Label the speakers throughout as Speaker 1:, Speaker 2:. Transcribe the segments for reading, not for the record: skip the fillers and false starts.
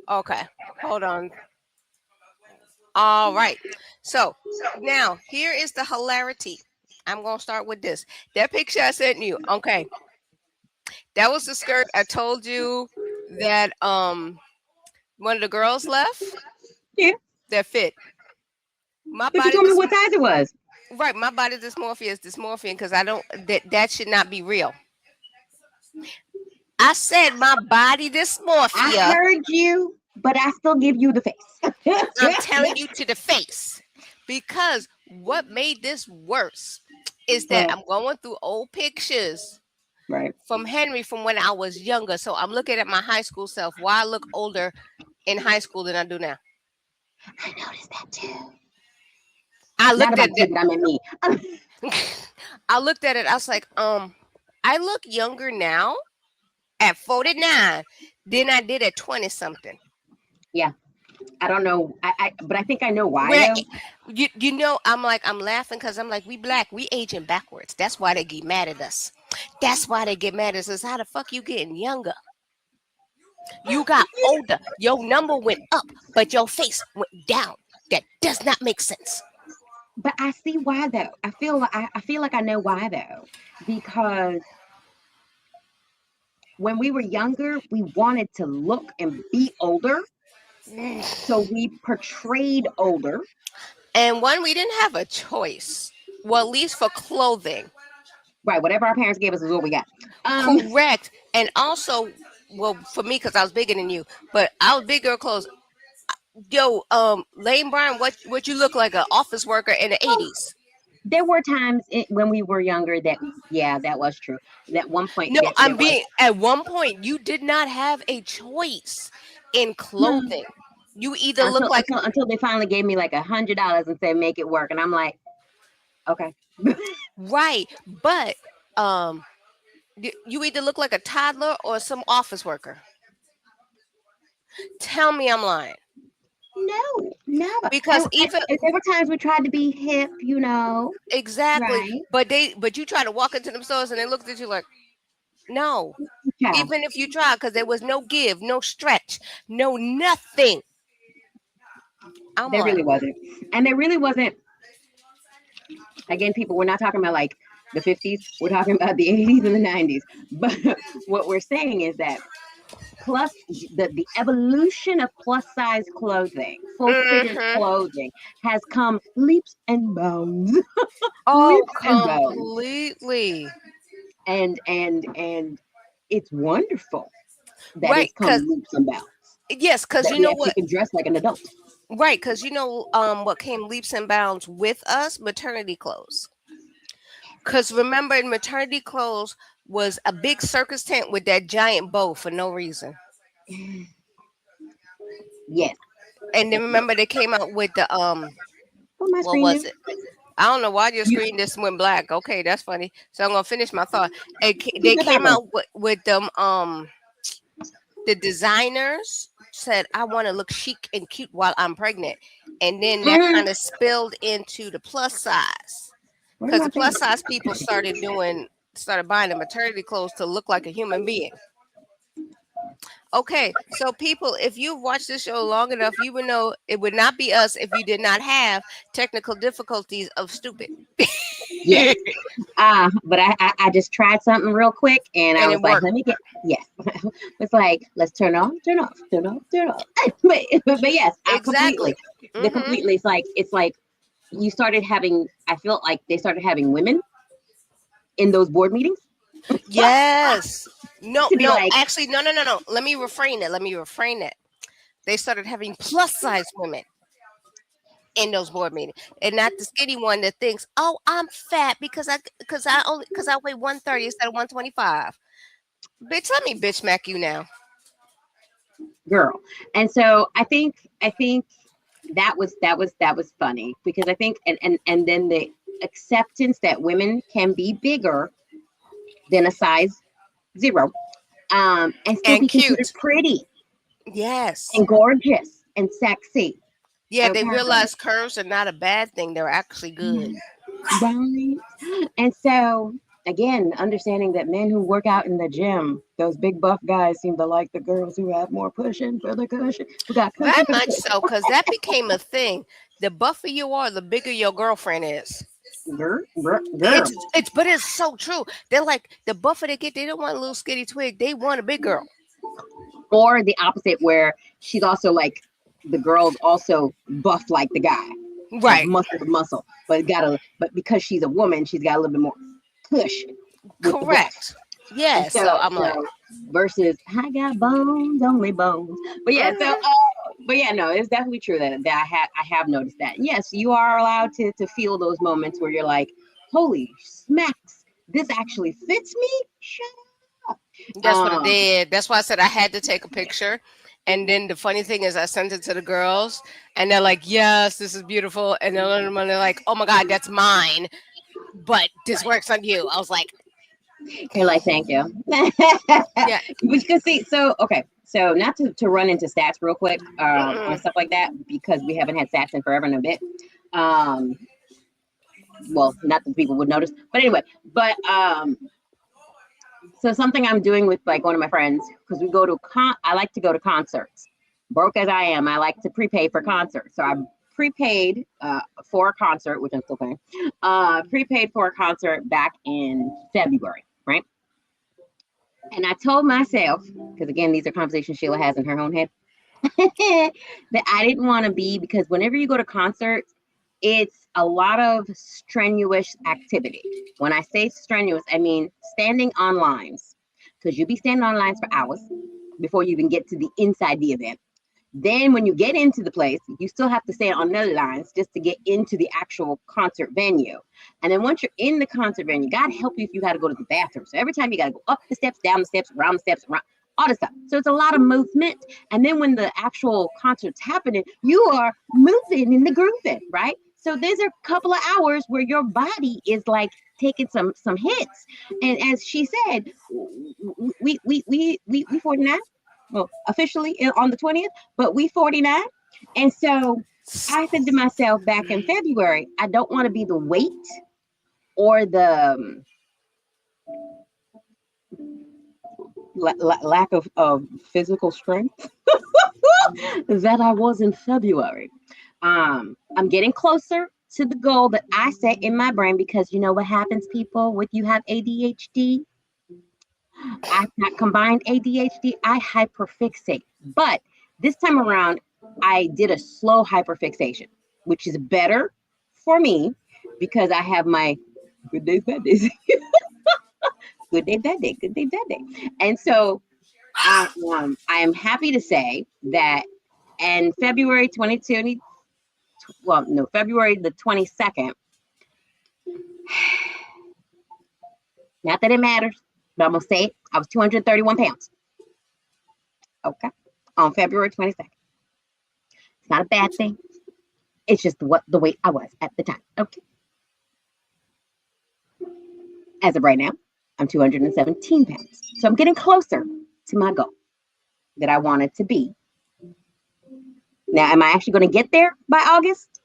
Speaker 1: Okay, hold on. All right. So now here is the hilarity. I'm gonna start with this. That picture I sent you. Okay, that was the skirt I told you that one of the girls left.
Speaker 2: Yeah,
Speaker 1: That fit my
Speaker 2: but you
Speaker 1: body.
Speaker 2: told me what size it was.
Speaker 1: Right, my body dysmorphia is dysmorphia because I don't that should not be real. I said my body
Speaker 2: I
Speaker 1: dysmorphia.
Speaker 2: heard you, but I still give you the
Speaker 1: I'm
Speaker 2: face.
Speaker 1: telling you to the face because what made this worse is that
Speaker 2: Well,
Speaker 1: I'm going through old pictures
Speaker 2: right.
Speaker 1: from Henry from when I was younger. So I'm looking at my high school self. Why I look older in high school than I do now.
Speaker 2: I noticed that too.
Speaker 1: I
Speaker 2: Not
Speaker 1: looked at
Speaker 2: about you,
Speaker 1: it.
Speaker 2: but I meant me.
Speaker 1: I looked at it. I was like, I look younger now at 49 than I did at 20 something.
Speaker 2: Yeah, I don't know. But I think I know why
Speaker 1: Where
Speaker 2: though.
Speaker 1: you know, I'm laughing because I'm like, we black, we aging backwards. That's why they get mad at us. That's why they get mad at us. How the fuck you getting younger? You got older. Your number went up, but your face went down. That does not make sense.
Speaker 2: But I see why though. I feel like I know why though, because when we were younger, we wanted to look and be older, so we portrayed older.
Speaker 1: And one, we didn't have a choice. Well, at least for clothing.
Speaker 2: Right, whatever our parents gave us is what we got. Um,
Speaker 1: Correct. And also, well, for me, because I was bigger than you, but I was bigger clothes. Yo, Lane Bryant, what you look like an office worker in the
Speaker 2: well,
Speaker 1: 80s.
Speaker 2: there were times when we were younger that, yeah, that was true. At one point,
Speaker 1: No,
Speaker 2: yes, there
Speaker 1: I'm
Speaker 2: was.
Speaker 1: being at one point you did not have a choice in
Speaker 2: Hmm.
Speaker 1: clothing. You either look like
Speaker 2: Until they finally gave me like $100 and said make it work, and I'm like, okay.
Speaker 1: right, but um you either look like a toddler or some office worker. Tell me I'm lying.
Speaker 2: No, never.
Speaker 1: Because even
Speaker 2: And there were times we tried to be hip,
Speaker 1: exactly,
Speaker 2: right?
Speaker 1: but you try to walk into them stores and they looked at you like, no.
Speaker 2: Yeah,
Speaker 1: Even if you try, because there was no give, no stretch, no nothing. I'm
Speaker 2: there
Speaker 1: like,
Speaker 2: really wasn't, and there really wasn't. Again, people, we're not talking about like the 50s. We're talking about the 80s and the 90s. But what we're saying is that the evolution of plus size clothing, full figured
Speaker 1: mm-hmm.
Speaker 2: clothing, has come leaps and bounds,
Speaker 1: Oh,
Speaker 2: leaps and bounds,
Speaker 1: completely.
Speaker 2: and it's wonderful that
Speaker 1: Right,
Speaker 2: it's come
Speaker 1: because
Speaker 2: leaps and bounds.
Speaker 1: yes, because
Speaker 2: That
Speaker 1: you
Speaker 2: we
Speaker 1: know
Speaker 2: actually
Speaker 1: what?
Speaker 2: can dress like an adult.
Speaker 1: Right, because you know what came leaps and bounds with us? Maternity clothes. Because remember, in maternity clothes was a big circus tent with that giant bow for no reason.
Speaker 2: Yes.
Speaker 1: And then remember they came out with the
Speaker 2: What my
Speaker 1: what
Speaker 2: screen
Speaker 1: was
Speaker 2: do?
Speaker 1: it? I don't know why your
Speaker 2: You,
Speaker 1: screen just went black. Okay, that's funny. So I'm gonna finish my thought.
Speaker 2: keep
Speaker 1: They
Speaker 2: the
Speaker 1: came
Speaker 2: background.
Speaker 1: out with them the designers said I want to look chic and cute while I'm pregnant, and then that
Speaker 2: Mm,
Speaker 1: kind of spilled into the plus size
Speaker 2: where's
Speaker 1: because
Speaker 2: my
Speaker 1: the
Speaker 2: thing?
Speaker 1: plus size people started buying the maternity clothes to look like a human being. Okay, so people, if you've watched this show long enough, you would know it would not be us if you did not have technical difficulties of stupid.
Speaker 2: Yes. But I just tried something real quick, and I
Speaker 1: And
Speaker 2: was
Speaker 1: it
Speaker 2: like,
Speaker 1: worked.
Speaker 2: let me get yes. It's like let's turn on, turn off, turn off, turn off. But yes, I completely,
Speaker 1: Exactly.
Speaker 2: the
Speaker 1: Hmm.
Speaker 2: completely. It's like you started having. I felt like they started having women in those board meetings
Speaker 1: Yes. No,
Speaker 2: to be
Speaker 1: no,
Speaker 2: like,
Speaker 1: actually, no, no, no, no. Let me refrain it. Let me refrain it. They started having plus size women in those board meetings, and not the skinny one that thinks, "Oh, I'm fat because I weigh 130 instead of 125." Bitch, let me bitch smack you now.
Speaker 2: girl. And so I think that was funny because I think and then the acceptance that women can be bigger than a size zero, and still
Speaker 1: And
Speaker 2: be considered
Speaker 1: cute.
Speaker 2: pretty
Speaker 1: Yes.
Speaker 2: and gorgeous and sexy.
Speaker 1: Yeah, they
Speaker 2: Okay,
Speaker 1: realize curves are not a bad thing. They're actually good.
Speaker 2: right. And so again, understanding that men who work out in the gym, those big buff guys seem to like the girls who have more cushion for the cushion, who got
Speaker 1: Very
Speaker 2: cushion for the
Speaker 1: much so, because that became a thing. The buffer you are, the bigger your girlfriend is.
Speaker 2: girl, girl.
Speaker 1: But it's so true. They're like the buffer they get. They don't want a little skinny twig. They want a big girl.
Speaker 2: Or the opposite, where she's also like the girl's also buff like the guy, like
Speaker 1: Right.
Speaker 2: muscle to muscle, but because she's a woman, she's got a little bit more cushion with the buff.
Speaker 1: Correct.
Speaker 2: And
Speaker 1: Yeah. So I'm like,
Speaker 2: versus I got bones, only bones. But yeah,
Speaker 1: mhm.
Speaker 2: but yeah, no, it's definitely true that I have noticed that. Yes, you are allowed to feel those moments where you're like, holy smacks, this actually fits me. Shut up.
Speaker 1: That's what I did. That's why I said I had to take a picture. And then the funny thing is, I sent it to the girls, and they're like, "Yes, this is beautiful." And then they're like, "Oh my God, that's mine, but this works on you." I was like,
Speaker 2: You're like, thank you.
Speaker 1: "Yeah,
Speaker 2: But you can see, so okay, so not to run into stats real quick on
Speaker 1: mm-mm.
Speaker 2: stuff like that, because we haven't had stats in forever and a bit. Um, well, not that people would notice, but anyway, so something I'm doing with like one of my friends, because we go to I like to go to concerts. Broke as I am, I like to prepay for concerts. So I prepaid for a concert, which I'm still paying. Prepaid for a concert back in February, right? And I told myself, because again, these are conversations Sheila has in her own head, that I didn't want to be, because whenever you go to concerts, it's a lot of strenuous activity. When I say strenuous, I mean standing on lines, because you'll be standing on lines for hours before you even get to the inside the event. Then when you get into the place, you still have to stand on other lines just to get into the actual concert venue. And then once you're in the concert venue, God help you if you got to go to the bathroom. So every time you got to go up the steps, down the steps, around the steps, around all this stuff. So it's a lot of movement. And then when the actual concert's happening, you are moving in the grooving, right? So there's a couple of hours where your body is like taking some hits. And as she said, we 49. Well, officially on the 20th, but we 49. And so I said to myself back in February, I don't want to be the weight or the lack of physical strength that I was in February. I'm getting closer to the goal that I set in my brain, because you know what happens, people, with you have ADHD. I've got combined ADHD. I hyperfixate. But this time around, I did a slow hyperfixation, which is better for me because I have my good days, bad days. Good day, bad day, good day, bad day. And so I am happy to say that in February 2020, well, no, February the 22nd, not that it matters, but I'm going to say it, I was 231 pounds. Okay. On February 22nd. It's not a bad thing. It's just what the weight I was at the time. Okay. As of right now, I'm 217 pounds. So I'm getting closer to my goal that I wanted to be. Now, am I actually going to get there by August?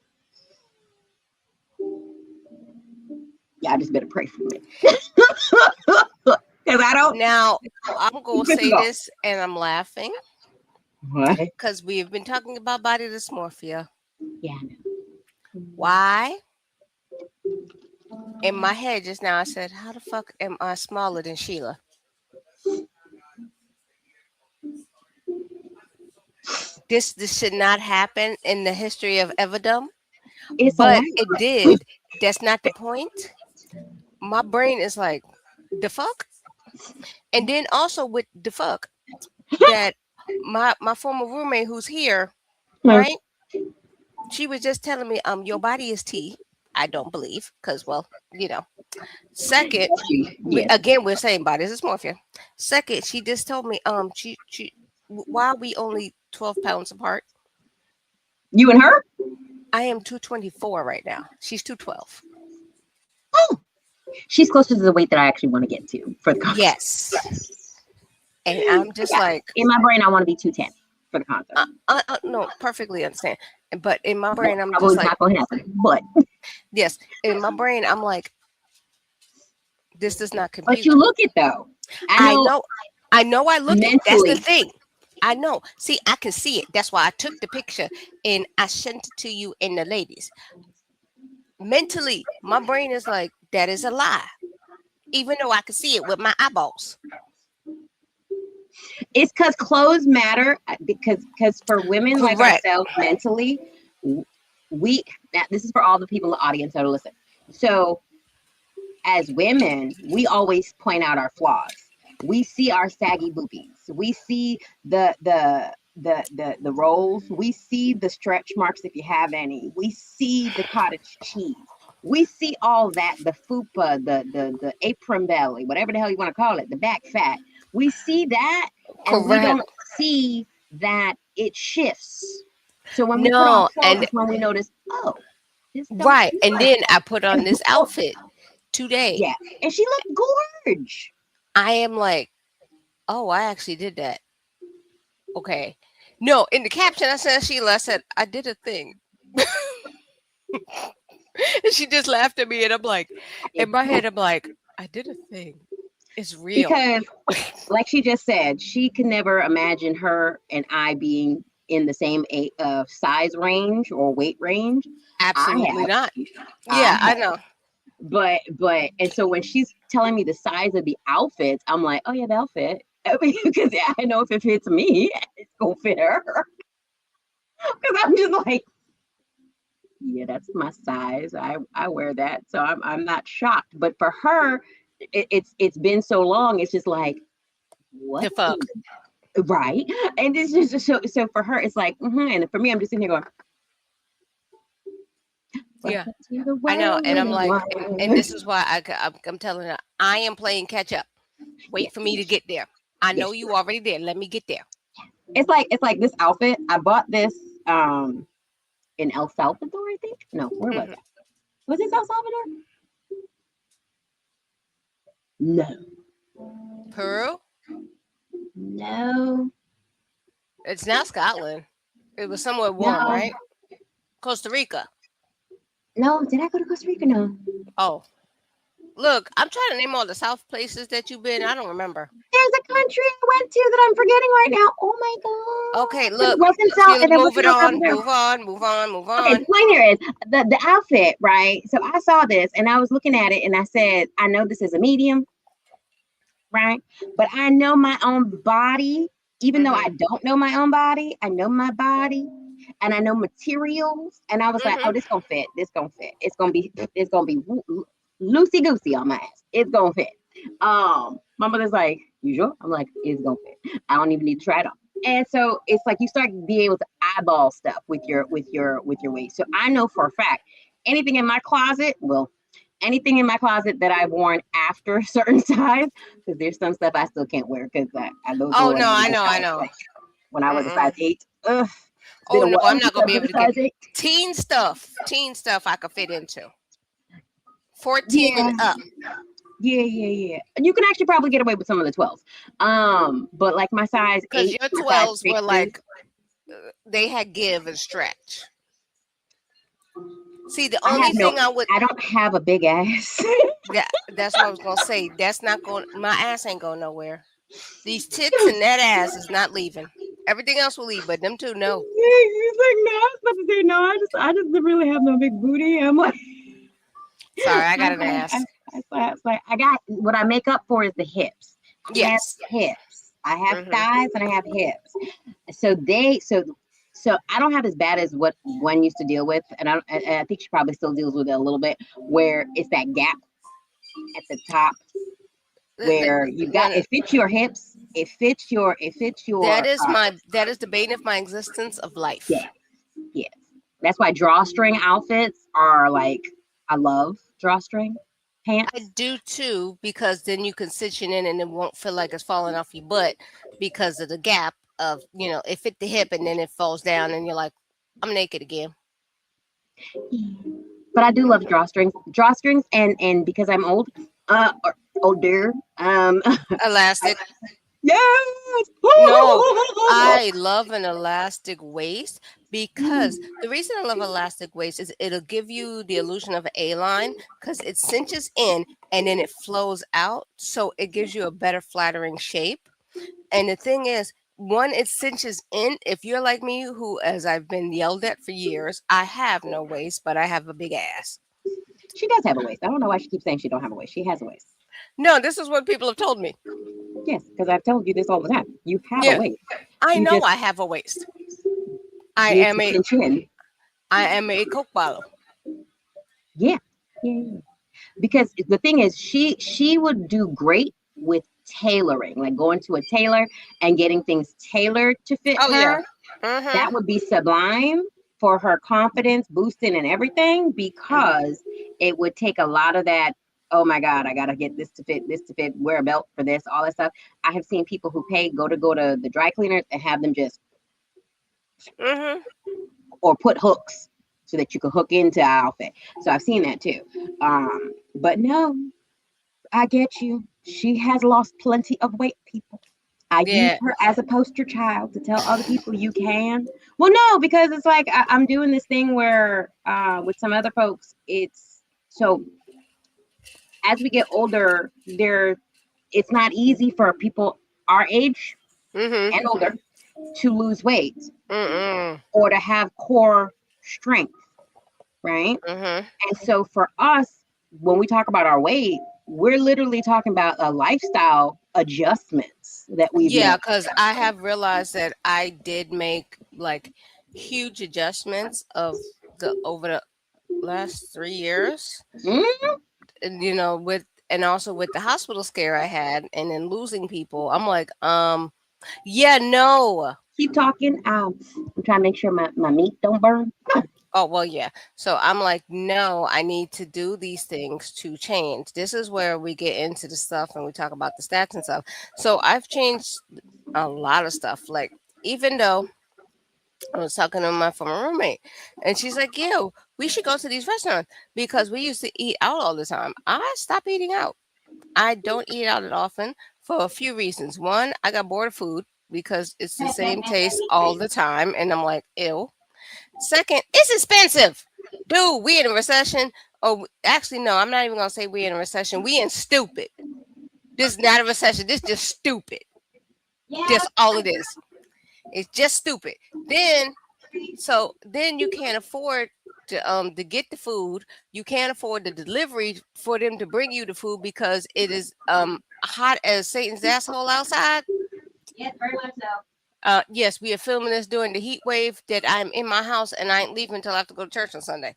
Speaker 2: Y'all just better pray for me. Because I don't.
Speaker 1: Now I'm gonna say this, and I'm laughing
Speaker 2: What?
Speaker 1: because we've been talking about body dysmorphia.
Speaker 2: Yeah, I know.
Speaker 1: Why? In my head just now, I said, "How the fuck am I smaller than Sheila?" This should not happen in the history of everdom,
Speaker 2: It's a
Speaker 1: but
Speaker 2: lot.
Speaker 1: it did. That's not the point. My brain is like, the fuck, and then also with the fuck that my former roommate who's here, right? She was just telling me, your body is T. I don't believe, because well, you know. Second,
Speaker 2: Yes.
Speaker 1: again, we're saying body dysmorphia. Second, she just told me, why are we only 12 pounds apart?
Speaker 2: You and her?
Speaker 1: I am 224 right now. She's 212.
Speaker 2: Oh, she's closer to the weight that I actually want to get to for the concert.
Speaker 1: Yes. And I'm just like,
Speaker 2: in my brain, I want to be 210 for the concert.
Speaker 1: No, perfectly understand. But in my brain, I'm
Speaker 2: Probably
Speaker 1: just like,
Speaker 2: not going to happen. But
Speaker 1: yes. In my brain, I'm like, This does not
Speaker 2: But you
Speaker 1: compute.
Speaker 2: look it though. I
Speaker 1: I
Speaker 2: know
Speaker 1: know. I know I look it. That's the
Speaker 2: mentally.
Speaker 1: thing. I know. See, I can see it. That's why I took the picture and I sent it to you and the ladies. Mentally, my brain is like, that is a lie. Even though I can see it with my eyeballs.
Speaker 2: It's because clothes matter because for women like
Speaker 1: Correct.
Speaker 2: ourselves mentally, we now, this is for all the people in the audience that are listening. So as women, we always point out our flaws. We see our saggy boobies. We see the rolls. We see the stretch marks if you have any. We see the cottage cheese. We see all that, the fupa, the apron belly, whatever the hell you want to call it, the back fat. We see that, and we
Speaker 1: Correct.
Speaker 2: don't see that it shifts. So when we put on
Speaker 1: No,
Speaker 2: clothes,
Speaker 1: and
Speaker 2: is when we notice, oh, this don't
Speaker 1: right.
Speaker 2: feel
Speaker 1: And
Speaker 2: right.
Speaker 1: then I put on this outfit today.
Speaker 2: Yeah, and she looked gorge.
Speaker 1: I am like, oh, I actually did that. Okay. No, in the caption I said Sheila, I said, I did a thing. And she just laughed at me and I'm like, in my head, I'm like, I did a thing. It's real.
Speaker 2: Because, like she just said, she could never imagine her and I being in the same size range or weight range. I
Speaker 1: Absolutely
Speaker 2: have,
Speaker 1: not.
Speaker 2: I
Speaker 1: Yeah, I
Speaker 2: have,
Speaker 1: know.
Speaker 2: and so when she's telling me the size of the outfits, I'm like, oh yeah, the outfit. Because I know if it fits me, it's gonna fit her. Because I'm just like, yeah, that's my size. I wear that, so I'm not shocked. But for her, it's been so long. It's just like, what
Speaker 1: The fuck.
Speaker 2: right? And it's just so for her, it's like, and for me, I'm just sitting here going,
Speaker 1: Yeah,
Speaker 2: welcome to the
Speaker 1: I know.
Speaker 2: world
Speaker 1: And
Speaker 2: when
Speaker 1: I'm
Speaker 2: you
Speaker 1: like, and
Speaker 2: want.
Speaker 1: this is why I'm telling her, I am playing catch up.
Speaker 2: Yeah,
Speaker 1: Wait for me to get there. I know
Speaker 2: yes.
Speaker 1: you already there. Let me get there.
Speaker 2: It's like this outfit. I bought this in El Salvador, I think. No, where was
Speaker 1: Hmm.
Speaker 2: it? Was it El Salvador? No,
Speaker 1: Peru?
Speaker 2: no,
Speaker 1: It's now Scotland. It was somewhere warm,
Speaker 2: no,
Speaker 1: right? Costa Rica.
Speaker 2: no. Did I go to Costa Rica? No.
Speaker 1: Oh, look, I'm trying to name all the South places that you've been. I don't remember.
Speaker 2: There's a country I went to that I'm forgetting right now. Oh my
Speaker 1: Okay,
Speaker 2: god! But it
Speaker 1: look,
Speaker 2: wasn't South,
Speaker 1: Sheila,
Speaker 2: and it
Speaker 1: move
Speaker 2: wasn't
Speaker 1: it
Speaker 2: El
Speaker 1: on,
Speaker 2: Salvador.
Speaker 1: move on, move on, move
Speaker 2: Okay, the
Speaker 1: on.
Speaker 2: point here is the outfit, right? So I saw this and I was looking at it and I said, I know this is a medium, right? But I know my own body, even though I
Speaker 1: Hmm.
Speaker 2: don't know my own body, I know my body and I know materials. And I was like, oh,
Speaker 1: Hmm.
Speaker 2: this gonna fit. This gonna fit. It's gonna be loosey goosey on my ass. It's gonna fit. My mother's like, you sure? I'm like, it's gonna fit. I don't even need to try it on. And so it's like you start being able to eyeball stuff with your weight. So I know for a fact anything in my closet, well, anything in my closet that I've worn after a certain size, because there's some stuff I still can't wear because those
Speaker 1: Oh
Speaker 2: were
Speaker 1: no,
Speaker 2: like
Speaker 1: I
Speaker 2: my
Speaker 1: know, I
Speaker 2: size,
Speaker 1: know.
Speaker 2: like when I was a size
Speaker 1: Mm-mm.
Speaker 2: 8. Ugh, it's been
Speaker 1: Oh
Speaker 2: a
Speaker 1: no,
Speaker 2: while
Speaker 1: I'm not
Speaker 2: since
Speaker 1: gonna
Speaker 2: I
Speaker 1: be
Speaker 2: was
Speaker 1: able
Speaker 2: a
Speaker 1: to get
Speaker 2: size 8.
Speaker 1: teen stuff. Teen stuff I could fit into. 14 and
Speaker 2: Yeah,
Speaker 1: up.
Speaker 2: yeah. You can actually probably get away with some of the 12s. But like my size
Speaker 1: Because
Speaker 2: 8,
Speaker 1: your
Speaker 2: my size
Speaker 1: 12s were
Speaker 2: 6s.
Speaker 1: like they had give and stretch. See, the
Speaker 2: I
Speaker 1: only
Speaker 2: have no,
Speaker 1: thing I would
Speaker 2: I don't have a big ass.
Speaker 1: that's what I was gonna say. That's not going my ass ain't going nowhere. These tits and that ass is not leaving. Everything else will leave, but them two no.
Speaker 2: He's like, no, I was about to say no. I just really have no big booty. I'm like,
Speaker 1: Sorry, I
Speaker 2: I
Speaker 1: got an ass.
Speaker 2: I got what I make up for is the hips. I have
Speaker 1: Yes.
Speaker 2: hips. I have
Speaker 1: Hmm.
Speaker 2: thighs and I have hips. So so I don't have as bad as what Gwen used to deal with, and I think she probably still deals with it a little bit, where it's that gap at the top where you
Speaker 1: No,
Speaker 2: got
Speaker 1: no.
Speaker 2: it fits your hips,
Speaker 1: That is that is the bane of my existence of life.
Speaker 2: yeah, yes. That's why drawstring outfits are like I love drawstring
Speaker 1: I
Speaker 2: pants.
Speaker 1: do too, because then you can sit in and it won't feel like it's falling off your butt because of the gap of, it fit the hip and then it falls down and you're like, I'm naked again.
Speaker 2: But I do love drawstrings, and because I'm old, or older,
Speaker 1: Elastic.
Speaker 2: Yes.
Speaker 1: No, I love an elastic waist because the reason I love elastic waist is it'll give you the illusion of an A line because it cinches in and then it flows out. So it gives you a better flattering shape. And the thing is, one, it cinches in. If you're like me, who, as I've been yelled at for years, I have no waist, but I have a big ass.
Speaker 2: She does have a waist. I don't know why she keeps saying she don't have a waist. She has a waist.
Speaker 1: No, this is what people have told me.
Speaker 2: Yes, because I've told you this all the time. You have a
Speaker 1: Yeah,
Speaker 2: waist.
Speaker 1: I
Speaker 2: You
Speaker 1: know
Speaker 2: just
Speaker 1: I have a waist. I
Speaker 2: need
Speaker 1: am
Speaker 2: to
Speaker 1: a
Speaker 2: cinch in.
Speaker 1: I am a Coke bottle.
Speaker 2: Yeah. Yeah. Because the thing is, she would do great with tailoring, like going to a tailor and getting things tailored to fit
Speaker 1: Oh yeah.
Speaker 2: her.
Speaker 1: Mhm.
Speaker 2: That would be sublime for her confidence boosting and everything,
Speaker 1: Mhm.
Speaker 2: because it would take a lot of that. Oh my God, I gotta get this to fit, wear a belt for this, all that stuff. I have seen people who pay go to the dry cleaners and have them just,
Speaker 1: Mhm.
Speaker 2: or put hooks so that you can hook into an outfit. So I've seen that too. But no, I get you. She has lost plenty of weight, people. I use
Speaker 1: Yeah.
Speaker 2: her as a poster child to tell other people you can. Well, no, because it's like I'm doing this thing where with some other folks, it's so as we get older, it's not easy for people our age
Speaker 1: Mhm.
Speaker 2: and older to lose weight
Speaker 1: Mm.
Speaker 2: or to have core strength, right?
Speaker 1: Mhm.
Speaker 2: And so for us, when we talk about our weight, we're literally talking about a lifestyle adjustments that we've
Speaker 1: Yeah,
Speaker 2: made.
Speaker 1: because I have realized that I did make like huge adjustments of the over the last 3 years,
Speaker 2: Mm,
Speaker 1: and with and also with the hospital scare I had, and then losing people. I'm like, yeah, no.
Speaker 2: keep talking. I'm trying to make sure my meat don't burn.
Speaker 1: Oh, well, yeah. So I'm like, no, I need to do these things to change. This is where we get into the stuff and we talk about the stats and stuff. So I've changed a lot of stuff. Like, even though I was talking to my former roommate, and she's like, yo, we should go to these restaurants because we used to eat out all the time. I stopped eating out. I don't eat out that often for a few reasons. One, I got bored of food because it's the same taste all the time. And I'm like, ew. Second, it's expensive. Dude, we in a recession. Oh, actually, no, I'm not even gonna say we in a recession. We in stupid. This is not a recession. This is just stupid.
Speaker 2: Yeah.
Speaker 1: Just all it is. It's just stupid. Then you can't afford to get the food. You can't afford the delivery for them to bring you the food because it is hot as Satan's asshole outside.
Speaker 2: Yes, very much so.
Speaker 1: Yes, we are filming this during the heat wave that I'm in my house and I ain't leaving until I have to go to church on Sunday.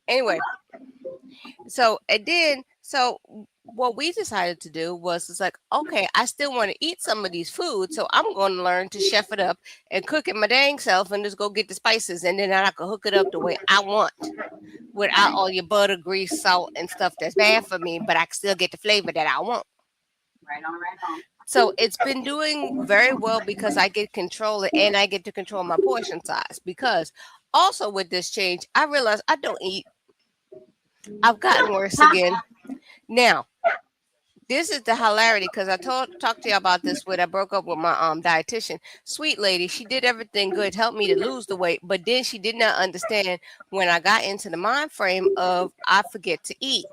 Speaker 1: Anyway, so what we decided to do was it's like, okay, I still want to eat some of these foods, so I'm going to learn to chef it up and cook it my dang self and just go get the spices and then I can hook it up the way I want without all your butter, grease, salt, and stuff that's bad for me, but I can still get the flavor that I want.
Speaker 2: Right on, right on.
Speaker 1: So it's been doing very well because I get control it and I get to control my portion size. Because also with this change, I realized I don't eat. I've gotten worse again. Now, this is the hilarity because I talked to you about this when I broke up with my dietitian. Sweet lady, she did everything good, helped me to lose the weight, but then she did not understand when I got into the mind frame of I forget to eat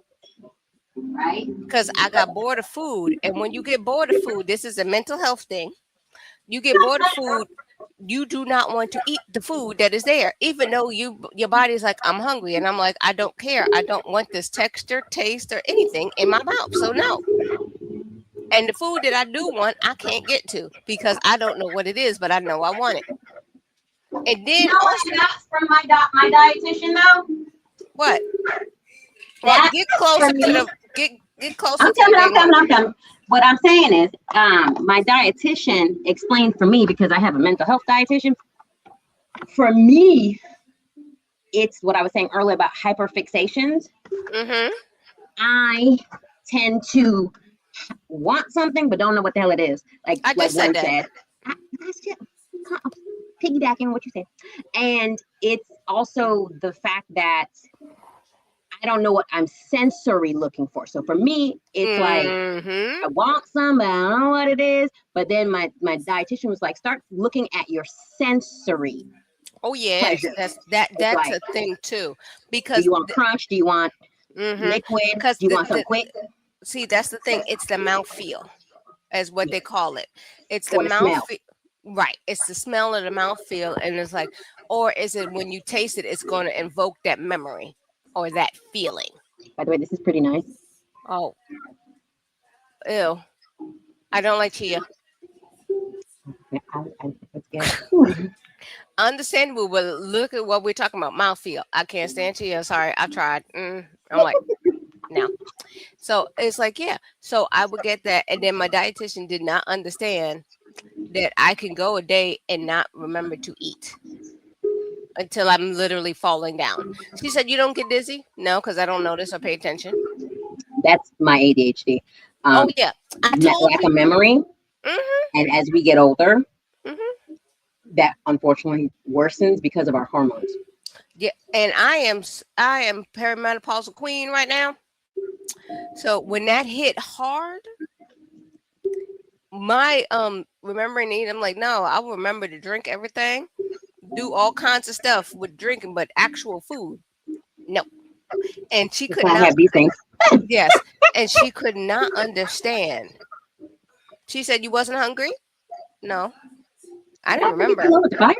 Speaker 2: Right.
Speaker 1: because I got bored of food. And when you get bored of food, this is a mental health thing. You get bored of food, you do not want to eat the food that is there, even though your body's like, I'm hungry, and I'm like, I don't care. I don't want this texture, taste, or anything in my mouth. So no. And the food that I do want, I can't get to because I don't know what it is, but I know I want it. And
Speaker 2: You
Speaker 1: then
Speaker 2: know what
Speaker 1: also,
Speaker 2: I got from my dietitian though?
Speaker 1: what? What?
Speaker 2: That for me,
Speaker 1: Get closer
Speaker 2: I'm
Speaker 1: to the
Speaker 2: coming, I'm
Speaker 1: dang
Speaker 2: coming,
Speaker 1: mic.
Speaker 2: I'm coming. What I'm saying is, my dietitian explained for me, because I have a mental health dietitian. For me, it's what I was saying earlier about hyperfixations.
Speaker 1: Mm-hmm.
Speaker 2: I tend to want something but don't know what the hell it is.
Speaker 1: I
Speaker 2: Like
Speaker 1: just said
Speaker 2: Word
Speaker 1: that.
Speaker 2: said. I still piggybacking what you said. And it's also the fact that I don't know what I'm sensory looking for. So for me, it's like
Speaker 1: Mm-hmm.
Speaker 2: I want some, but I don't know what it is. But then my dietitian was like, start looking at your sensory
Speaker 1: Oh yes,
Speaker 2: pleasure. It's
Speaker 1: that's
Speaker 2: like,
Speaker 1: a thing too,
Speaker 2: do
Speaker 1: because
Speaker 2: you want crunch? Do you want
Speaker 1: mm-hmm,
Speaker 2: liquid?
Speaker 1: because
Speaker 2: Do you want something quick
Speaker 1: see, that's the thing. It's the mouth feel, as what
Speaker 2: yeah.
Speaker 1: they call it. It's the
Speaker 2: Or the
Speaker 1: mouth
Speaker 2: smell?
Speaker 1: feel, right? It's the smell of the mouth feel, and it's like, or is it when you taste it, it's going to invoke that memory or that feeling.
Speaker 2: By the way, this is pretty nice.
Speaker 1: Oh, ew! I don't like chia.
Speaker 2: Yeah, let's get it.
Speaker 1: Understandable, but look at what we're talking about. Mouthfeel. I can't stand chia. Sorry, I've tried. I'm like, no. So it's like, yeah. So I would get that. And then my dietitian did not understand that I can go a day and not remember to eat until I'm literally falling down. She said, you don't get dizzy? No, because I don't notice or pay attention.
Speaker 2: That's my ADHD.
Speaker 1: Oh,
Speaker 2: Um,
Speaker 1: yeah. I told
Speaker 2: lack of
Speaker 1: people.
Speaker 2: memory,
Speaker 1: Hmm.
Speaker 2: and as we get older,
Speaker 1: Hmm.
Speaker 2: that unfortunately worsens because of our hormones.
Speaker 1: Yeah. And I am perimenopausal queen right now. So when that hit hard, my remembering to eat, I'm like, no, I'll remember to drink everything, do all kinds of stuff with drinking, but actual food, no. And she
Speaker 2: That's
Speaker 1: could
Speaker 2: why I
Speaker 1: not,
Speaker 2: have these things.
Speaker 1: yes, and she could not understand. She said, you wasn't hungry? No, I
Speaker 2: Did I
Speaker 1: didn't
Speaker 2: forget to
Speaker 1: remember.
Speaker 2: lower the fire?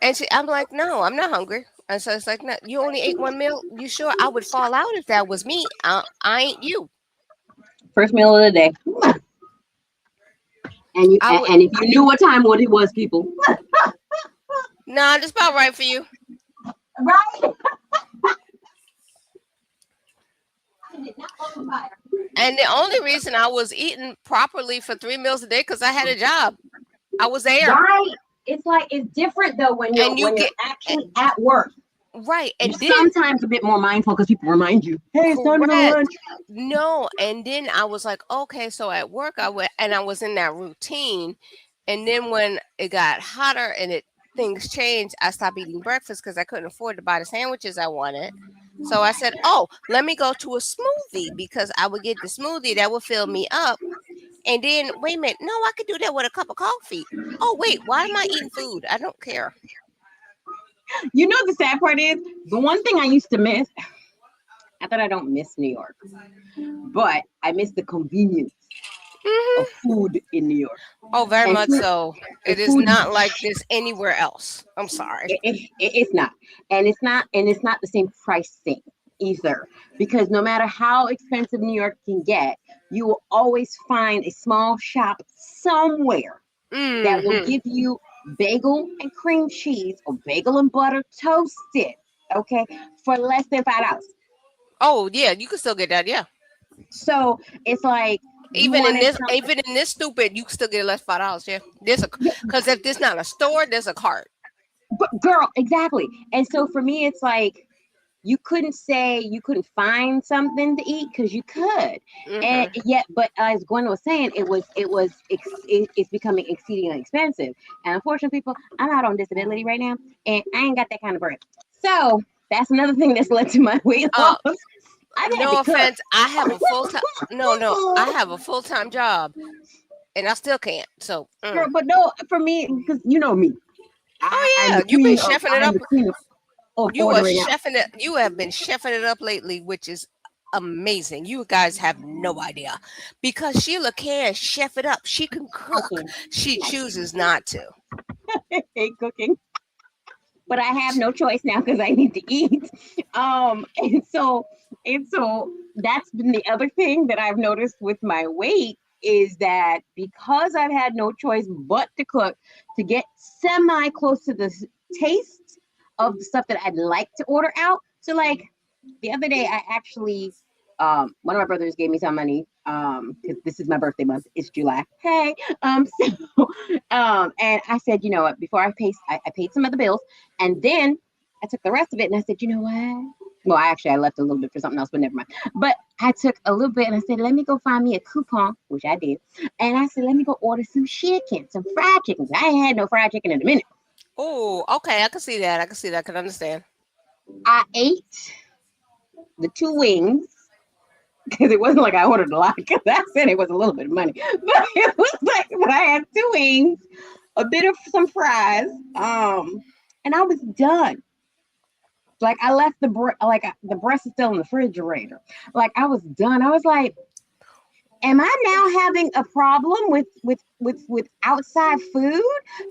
Speaker 1: And I'm like, no, I'm not hungry. And so it's like, no, you only ate one meal. You sure? I would fall out if that was me. I ain't you.
Speaker 2: First meal of the day. And
Speaker 1: I would.
Speaker 2: and if you knew what time what it was, people.
Speaker 1: Nah, that's about right for you.
Speaker 2: Right? I did not lower the fire.
Speaker 1: And the only reason I was eating properly for 3 meals a day because I had a job. I was there,
Speaker 2: Right. It's like it's different though
Speaker 1: and you
Speaker 2: when you're
Speaker 1: get
Speaker 2: actually at work.
Speaker 1: right,
Speaker 2: You're
Speaker 1: and then
Speaker 2: sometimes a bit more mindful because people remind you, hey, it's time to go to
Speaker 1: correct.
Speaker 2: lunch.
Speaker 1: No, and then I was like, okay, so at work I went, and I was in that routine, and then when it got hotter and it things changed, I stopped eating breakfast because I couldn't afford to buy the sandwiches I wanted. So I said, oh, let me go to a smoothie because I would get the smoothie that would fill me up. And then wait a minute, no, I could do that with a cup of coffee. Oh wait, why am I eating food? I don't care.
Speaker 2: You know the sad part is the one thing I used to miss. I thought I don't miss New York, but I miss the convenience of
Speaker 1: Hmm.
Speaker 2: food in New York.
Speaker 1: Oh, very
Speaker 2: And
Speaker 1: much
Speaker 2: food,
Speaker 1: so.
Speaker 2: and
Speaker 1: It is
Speaker 2: food
Speaker 1: not like this anywhere else. I'm sorry.
Speaker 2: it's not, and it's not the same pricing either. Because no matter how expensive New York can get, you will always find a small shop somewhere that will
Speaker 1: Hmm.
Speaker 2: give you bagel and cream cheese or bagel and butter toasted, okay, for less than $5.
Speaker 1: Oh yeah, you can still get that. Yeah,
Speaker 2: So it's like you wanted something.
Speaker 1: even in this stupid, you can still get less $5. Yeah, there's a because if there's not a store, there's a cart.
Speaker 2: But girl, exactly. And so for me, it's like you couldn't say you couldn't find something to eat because you could, and
Speaker 1: Hmm.
Speaker 2: yet, but as Gwen was saying, it's becoming exceedingly expensive. And unfortunately, people, I'm out on disability right now, and I ain't got that kind of bread. So that's another thing that's led to my weight
Speaker 1: Uh,
Speaker 2: loss. I've had to
Speaker 1: no
Speaker 2: cook.
Speaker 1: offense, I have a full time. No, no, I have a full time job, and I still can't. So,
Speaker 2: Girl, but no, for me, because you know me,
Speaker 1: oh
Speaker 2: I'm
Speaker 1: yeah,
Speaker 2: the
Speaker 1: you've been
Speaker 2: queen of
Speaker 1: chefing it up. You are
Speaker 2: ordering out.
Speaker 1: chefing it. You have been chefing it up lately, which is amazing. You guys have no idea because Sheila can chef it up. She can cook.
Speaker 2: Okay,
Speaker 1: She
Speaker 2: I
Speaker 1: chooses not to.
Speaker 2: hate cooking, but I have no choice now because I need to eat. And so that's been the other thing that I've noticed with my weight is that because I've had no choice but to cook to get semi close to the taste of the stuff that I'd like to order out. So like the other day, I actually one of my brothers gave me some money because this is my birthday month. It's July. Hey, so and I said, you know what? Before I paid some of the bills, and then I took the rest of it, and I said, you know what? Well, I left a little bit for something else, but never mind. But I took a little bit, and I said, let me go find me a coupon, which I did, and I said, let me go order some chicken, some fried chicken. I ain't had no fried chicken in a minute.
Speaker 1: Oh, okay. I can see that. I can see that. I can understand.
Speaker 2: I ate. the two wings, because it wasn't like I ordered a lot, because I said it was a little bit of money. But it was like, but I had two wings, a bit of some fries, and I was done. Like I left the breast is still in the refrigerator. Like I was done. I was like, am I now having a problem with outside food?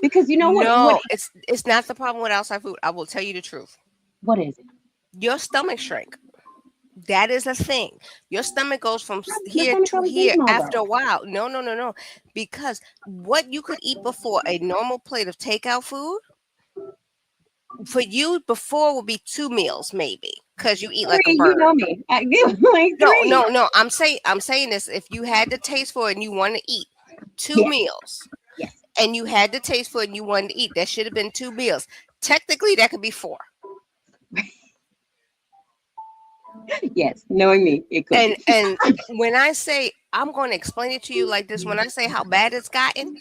Speaker 2: Because you know what
Speaker 1: No, it's not the problem with outside food. I will tell you the truth.
Speaker 2: what is it?
Speaker 1: Your stomach shrink. That is a thing. Your stomach goes from
Speaker 2: My
Speaker 1: here
Speaker 2: stomach's
Speaker 1: to
Speaker 2: always been
Speaker 1: here
Speaker 2: small
Speaker 1: after
Speaker 2: though.
Speaker 1: a while. No, no, no, no. Because what you could eat before a normal plate of takeout food for you before would be two meals maybe because you eat like a
Speaker 2: Three, you
Speaker 1: bird.
Speaker 2: know me. I give like
Speaker 1: No,
Speaker 2: three.
Speaker 1: no, no. I'm saying this. If you had the taste for it and you want to eat two
Speaker 2: Yes,
Speaker 1: meals,
Speaker 2: yes,
Speaker 1: and you had the taste for it and you wanted to eat, that should have been two meals. Technically, that could be four.
Speaker 2: yes. Knowing me, it could
Speaker 1: And
Speaker 2: be.
Speaker 1: and when I say I'm going to explain it to you like this, when I say how bad it's gotten,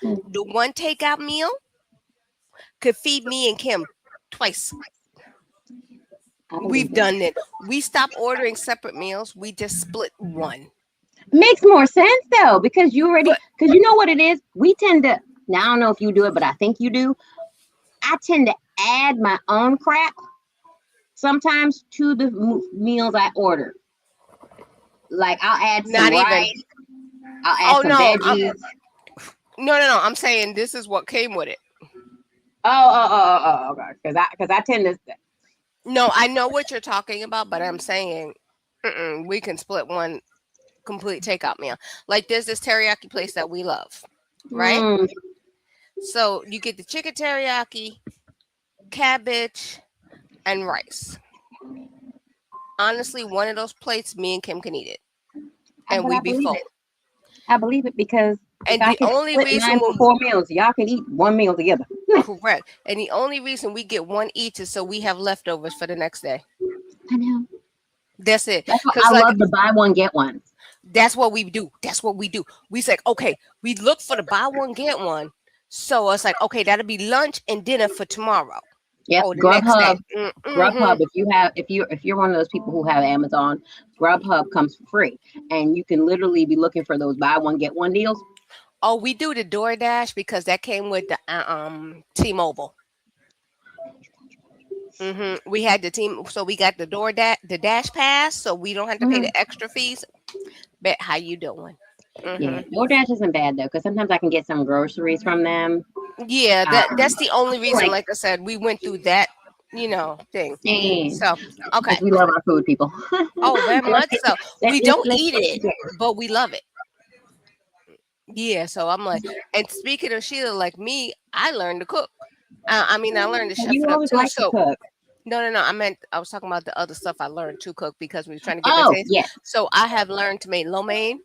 Speaker 1: the one takeout meal could feed me and Kim twice.
Speaker 2: I
Speaker 1: We've
Speaker 2: believe it.
Speaker 1: done it. We stopped ordering separate meals. We just split one.
Speaker 2: Makes more sense though, because
Speaker 1: But
Speaker 2: because you know what it is. We tend to. Now I don't know if you do it, but I think you do. I tend to add my own crap sometimes to the meals I order. Like I'll add some
Speaker 1: not even.
Speaker 2: rice. I'll add
Speaker 1: Oh
Speaker 2: some
Speaker 1: no,
Speaker 2: veggies.
Speaker 1: no, no, no. I'm saying this is what came with it.
Speaker 2: Okay. Because I tend to.
Speaker 1: No, I know what you're talking about, but I'm saying we can split one complete takeout meal. Like there's this teriyaki place that we love, right?
Speaker 2: Mm,
Speaker 1: So you get the chicken teriyaki, cabbage, and rice. Honestly, one of those plates, me and Kim can eat it, and
Speaker 2: but I
Speaker 1: we be
Speaker 2: believe
Speaker 1: full.
Speaker 2: it. I believe it because if
Speaker 1: And
Speaker 2: I
Speaker 1: the
Speaker 2: could
Speaker 1: only
Speaker 2: split
Speaker 1: reason
Speaker 2: mine for
Speaker 1: when
Speaker 2: 4 meals, y'all can eat one meal together.
Speaker 1: correct, and the only reason we get one each is so we have leftovers for the next day.
Speaker 2: I know.
Speaker 1: That's it.
Speaker 2: That's why
Speaker 1: Cause
Speaker 2: I
Speaker 1: like
Speaker 2: love the buy one get one.
Speaker 1: that's what we do. That's what we do. We say, okay, we look for the buy one get one. So it's like, okay, that'll be lunch and dinner for tomorrow
Speaker 2: Yep,
Speaker 1: or the next day.
Speaker 2: Grubhub.
Speaker 1: Mm-hmm.
Speaker 2: Grubhub. If you're one of those people who have Amazon, Grubhub comes for free, and you can literally be looking for those buy one get one deals.
Speaker 1: Oh, we do the DoorDash because that came with the T-Mobile. We had the team, so we got the Dash Pass, so we don't have to pay
Speaker 2: Mhm.
Speaker 1: the extra fees. Bet how you doing?
Speaker 2: Yeah,
Speaker 1: hmm
Speaker 2: DoorDash isn't bad though, because sometimes I can get some groceries from them.
Speaker 1: Yeah, that's the only reason.
Speaker 2: Like,
Speaker 1: Like I said, we went through that, thing.
Speaker 2: dang,
Speaker 1: So okay.
Speaker 2: because we love our food, people.
Speaker 1: Oh, very
Speaker 2: let's
Speaker 1: much
Speaker 2: get
Speaker 1: so.
Speaker 2: let,
Speaker 1: We
Speaker 2: let's
Speaker 1: don't
Speaker 2: let's
Speaker 1: eat
Speaker 2: get
Speaker 1: it,
Speaker 2: together.
Speaker 1: but we love it. Yeah, so I'm like, and speaking of Sheila, like me, I learned to cook. I mean, I learned to chef
Speaker 2: You
Speaker 1: it up
Speaker 2: always
Speaker 1: too.
Speaker 2: like to
Speaker 1: So
Speaker 2: cook.
Speaker 1: no, no, no. I was talking about the other stuff I learned to cook because we was trying to get the
Speaker 2: Oh
Speaker 1: taste.
Speaker 2: yes,
Speaker 1: So I have learned to make lo mein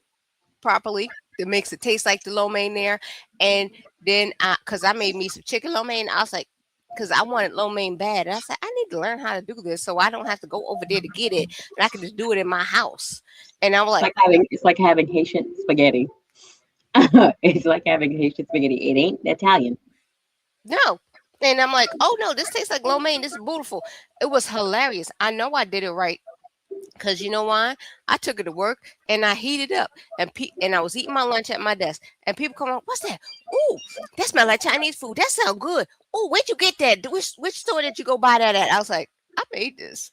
Speaker 1: properly. That makes it taste like the lo mein there. And then cause I made me some chicken lo mein, I was like, because I wanted lo mein bad. And I said, I need to learn how to do this so I don't have to go over there to get it. And I can just do it in my house. And I was like,
Speaker 2: it's like having Haitian spaghetti. It's like having Haitian spaghetti. It ain't Italian.
Speaker 1: no. And I'm like, oh no, this tastes like lo mein. This is beautiful. It was hilarious. I know I did it right. Cause you know why? I took it to work and I heated up and I was eating my lunch at my desk and people come up, what's that? Ooh, that smells like Chinese food. That sounds good. Oh, where'd you get that? Which store did you go buy that at? I was like, I made this.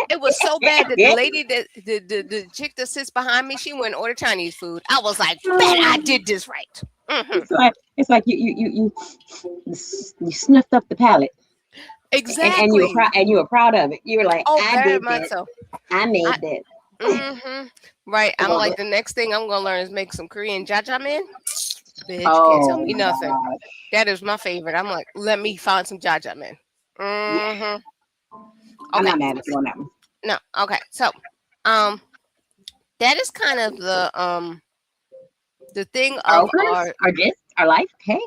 Speaker 1: It was so bad that the
Speaker 2: Yeah.
Speaker 1: lady that the chick that sits behind me, she went and ordered Chinese food. I was like, bet I
Speaker 2: Um,
Speaker 1: did this right. hmm
Speaker 2: it's like you sniffed up the palate, and you were
Speaker 1: Exactly.
Speaker 2: proud, of it. You were like,
Speaker 1: Oh,
Speaker 2: I
Speaker 1: very
Speaker 2: did
Speaker 1: much
Speaker 2: this.
Speaker 1: so.
Speaker 2: I
Speaker 1: I
Speaker 2: made this.
Speaker 1: right.
Speaker 2: I
Speaker 1: I'm
Speaker 2: love
Speaker 1: like
Speaker 2: it.
Speaker 1: the next thing I'm gonna learn is make some Korean jajangmyeon. Bitch, you can't tell
Speaker 2: Oh
Speaker 1: me
Speaker 2: my
Speaker 1: nothing.
Speaker 2: god.
Speaker 1: That is my favorite. I'm like, let me find some Jaja man.
Speaker 2: Yeah, I'm
Speaker 1: Okay.
Speaker 2: not mad at you on that one.
Speaker 1: No. Okay. So, um, that is kind of the thing
Speaker 2: Our
Speaker 1: of
Speaker 2: ogres,
Speaker 1: our.
Speaker 2: our gist, our life. Okay.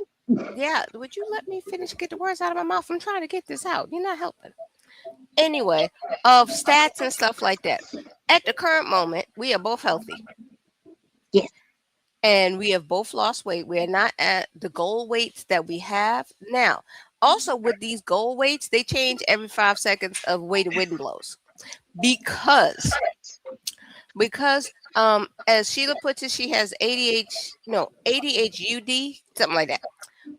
Speaker 1: Yeah. Would you let me finish? Get the words out of my mouth. I'm trying to get this out. You're not helping. Anyway, of stats and stuff like that. At the current moment, we are both healthy
Speaker 2: Yes.
Speaker 1: and we have both lost weight. We are not at the goal weights that we have now. Also, with these goal weights, they change every 5 seconds of way the wind blows. because as Sheila puts it, she has ADHD, something like that,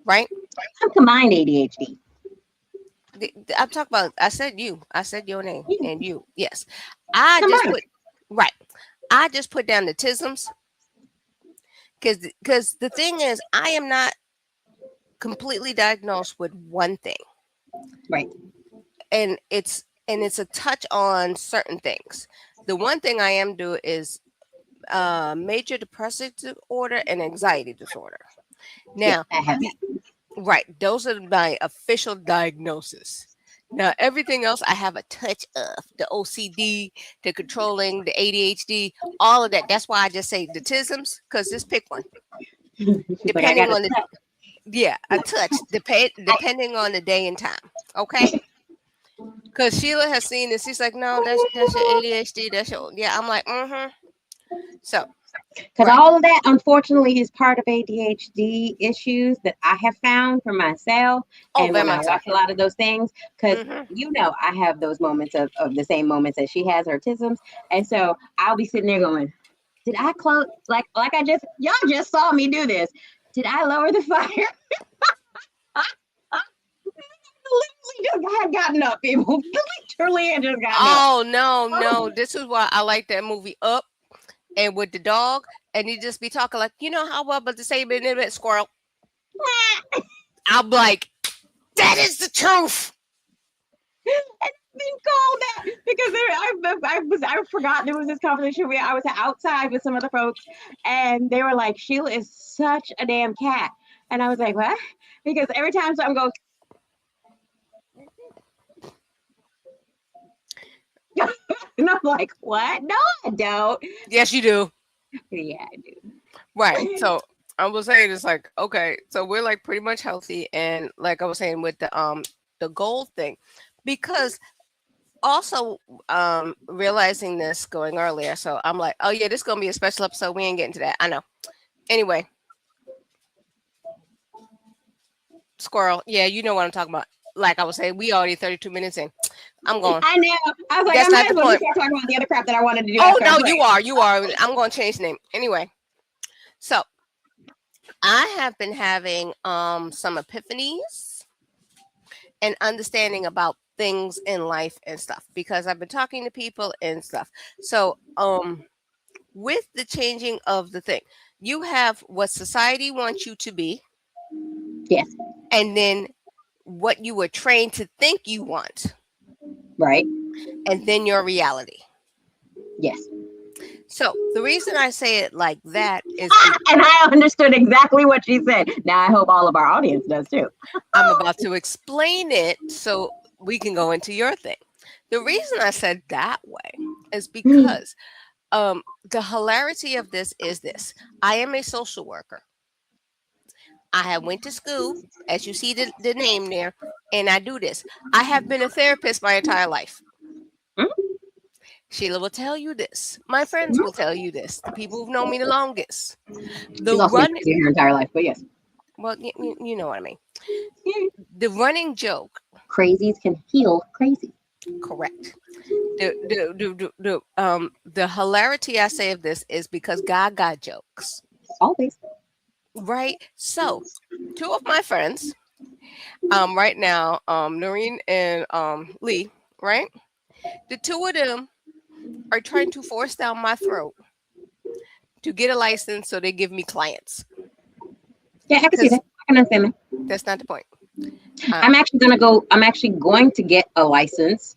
Speaker 1: right?
Speaker 2: I'm combined ADHD.
Speaker 1: I'm talking about. I said your name and you. Yes, I just
Speaker 2: Combined.
Speaker 1: put right. I just put down the tisms because the thing is, I am not completely diagnosed with one thing,
Speaker 2: Right.
Speaker 1: and it's a touch on certain things. The one thing I am do is major depressive disorder and anxiety disorder.
Speaker 2: Yes,
Speaker 1: Now,
Speaker 2: I have
Speaker 1: the right, those are my official diagnosis. Now, everything else I have a touch of the OCD, the controlling, the ADHD, all of that. That's why I just say the tisms, because just pick one,
Speaker 2: that. She's like, I
Speaker 1: depending
Speaker 2: got a
Speaker 1: on the
Speaker 2: touch.
Speaker 1: yeah, a touch, depending on the day and time. Okay, because Sheila has seen this. She's like, no, that's your ADHD. That's your yeah. I'm like, mm-hmm. So
Speaker 2: Because
Speaker 1: right.
Speaker 2: all of that, unfortunately, is part of ADHD issues that I have found for myself.
Speaker 1: Oh,
Speaker 2: And
Speaker 1: very
Speaker 2: when I
Speaker 1: much so.
Speaker 2: watch a lot of those things, because
Speaker 1: Mm-hmm.
Speaker 2: I have those moments of the same moments that she has her tisms. And so I'll be sitting there going, did I close like I just y'all just saw me do this? Did I lower the fire? I literally just had gotten up, people. Literally had just gotten up.
Speaker 1: Oh no, no. This is why I like that movie Up and with the dog, and he just be talking like, you know how well, but the same in it, squirrel. I'm like, that is the truth.
Speaker 2: Been called that because I forgot there was this conversation where I was outside with some other folks and they were like, Sheila is such a damn cat. And I was like, what? Because every time something goes and I'm like, what? No, I don't.
Speaker 1: Yes, you do.
Speaker 2: Yeah, I do.
Speaker 1: Right. So I was saying it's like, okay, so we're like pretty much healthy, and like I was saying with the gold thing, because also realizing this going earlier, so I'm like, oh yeah, this is gonna be a special episode. We ain't getting to that. I know. Anyway, squirrel. Yeah, you know what I'm talking about. Like I was saying, we already 32 minutes in. I'm going.
Speaker 2: I know. I was like, I
Speaker 1: That's
Speaker 2: might
Speaker 1: not
Speaker 2: as
Speaker 1: the
Speaker 2: well just
Speaker 1: point.
Speaker 2: start talking about the other crap that I wanted to do
Speaker 1: Oh
Speaker 2: after I
Speaker 1: no,
Speaker 2: pray.
Speaker 1: you are. I'm going to change the name anyway. So I have been having some epiphanies and understanding about things in life and stuff because I've been talking to people and stuff. So with the changing of the thing, you have what society wants you to be,
Speaker 2: Yes.
Speaker 1: and then what you were trained to think you want,
Speaker 2: Right.
Speaker 1: and then your reality.
Speaker 2: Yes.
Speaker 1: So the reason I say it like that is
Speaker 2: And I understood exactly what she said. Now I hope all of our audience does too.
Speaker 1: I'm about to explain it so we can go into your thing. The reason I said that way is because the hilarity of this is this. I am a social worker. I have went to school, as you see the name there, and I do this. I have been a therapist my entire life. Sheila will tell you this. My friends will tell you this. The people who've known me the longest. The
Speaker 2: She's also been
Speaker 1: run,
Speaker 2: crazy her entire life, but yes.
Speaker 1: well, you know what I mean. The running joke,
Speaker 2: Crazies can heal crazy.
Speaker 1: correct. The hilarity I say of this is because God got jokes,
Speaker 2: Always.
Speaker 1: right? So, two of my friends, right now, Noreen and Lee, right? The two of them are trying to force down my throat to get a license so they give me clients.
Speaker 2: Yeah, I can see
Speaker 1: Because
Speaker 2: that. I can understand that.
Speaker 1: that's not the point.
Speaker 2: I'm actually going to get a license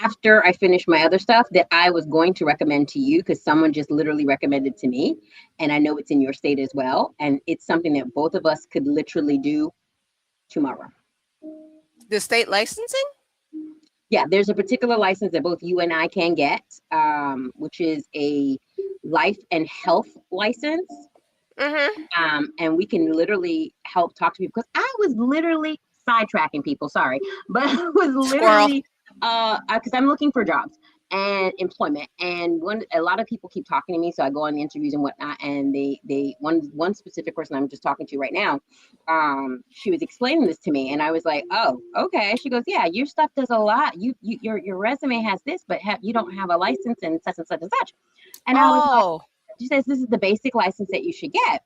Speaker 2: after I finish my other stuff that I was going to recommend to you because someone just literally recommended to me. And I know it's in your state as well. And it's something that both of us could literally do tomorrow.
Speaker 1: The state licensing.
Speaker 2: Yeah, there's a particular license that both you and I can get, which is a life and health license.
Speaker 1: Mm-hmm.
Speaker 2: And we can literally help talk to people because I was literally sidetracking people, sorry, but I was
Speaker 1: Squirrel.
Speaker 2: literally because I'm looking for jobs. and employment. And a lot of people keep talking to me, so I go on the interviews and whatnot. And one specific person I'm just talking to right now, she was explaining this to me, and I was like, oh, okay. She goes, yeah, your stuff does a lot. Your resume has this, but you don't have a license and such and such and such. And I was like,
Speaker 1: Oh,
Speaker 2: she says this is the basic license that you should get.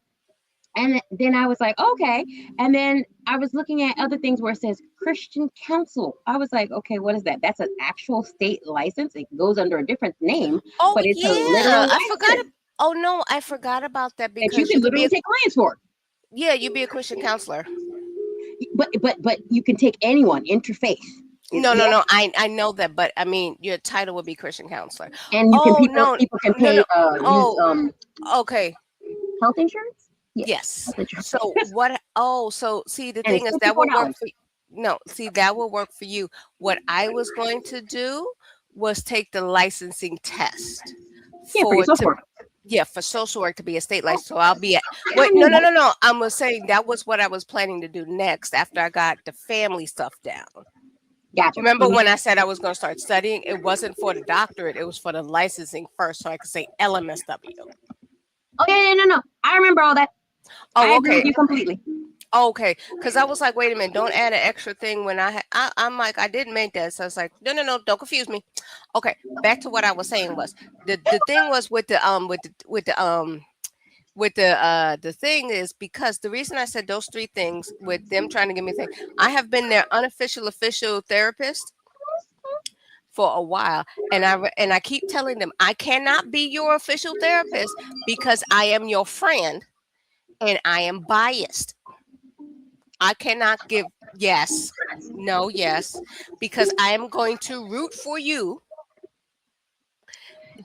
Speaker 2: And then I was like, okay. And then I was looking at other things where it says Christian Council. I was like, okay, what is that? That's an actual state license. It goes under a different name,
Speaker 1: oh
Speaker 2: but it's a
Speaker 1: yeah.
Speaker 2: literal
Speaker 1: I forgot.
Speaker 2: license
Speaker 1: Oh no, I forgot about that
Speaker 2: that you
Speaker 1: because you
Speaker 2: can
Speaker 1: could be
Speaker 2: literally
Speaker 1: a,
Speaker 2: take clients for.
Speaker 1: yeah, you be a Christian counselor.
Speaker 2: But you can take anyone, interfaith.
Speaker 1: No, no,
Speaker 2: Yeah.
Speaker 1: no. I know that, but I mean, your title would be Christian counselor.
Speaker 2: And you can
Speaker 1: Oh no,
Speaker 2: people can
Speaker 1: no,
Speaker 2: pay
Speaker 1: no.
Speaker 2: use
Speaker 1: Oh, okay.
Speaker 2: health insurance. Yeah,
Speaker 1: Yes.
Speaker 2: health insurance.
Speaker 1: So what? Oh, so see, the
Speaker 2: And
Speaker 1: thing
Speaker 2: it's
Speaker 1: is that will work
Speaker 2: $54.
Speaker 1: for. No, see, that will work for you. What I was going to do was take the licensing test
Speaker 2: Yeah, for your
Speaker 1: for
Speaker 2: social
Speaker 1: to
Speaker 2: work.
Speaker 1: yeah for social work to be a state license. So I'll be at
Speaker 2: I
Speaker 1: wait
Speaker 2: knew
Speaker 1: no no
Speaker 2: that.
Speaker 1: no no. I was saying that was what I was planning to do next after I got the family stuff down.
Speaker 2: Gotcha.
Speaker 1: Remember when I said I was going to start studying? It wasn't for the doctorate; it was for the licensing first, so I could say LMSW.
Speaker 2: Oh yeah, no, no. I remember all that. I
Speaker 1: Oh,
Speaker 2: agree with
Speaker 1: okay.
Speaker 2: you completely.
Speaker 1: Okay, because I was like, wait a minute, don't add an extra thing when I'm like, I didn't make that. So I was like, no, no, no, don't confuse me. Okay, back to what I was saying was the thing was with the thing is because the reason I said those three things with them trying to give me a thing, I have been their unofficial official therapist for a while, and I keep telling them I cannot be your official therapist because I am your friend and I am biased. I cannot give yes, no, yes, because I am going to root for you.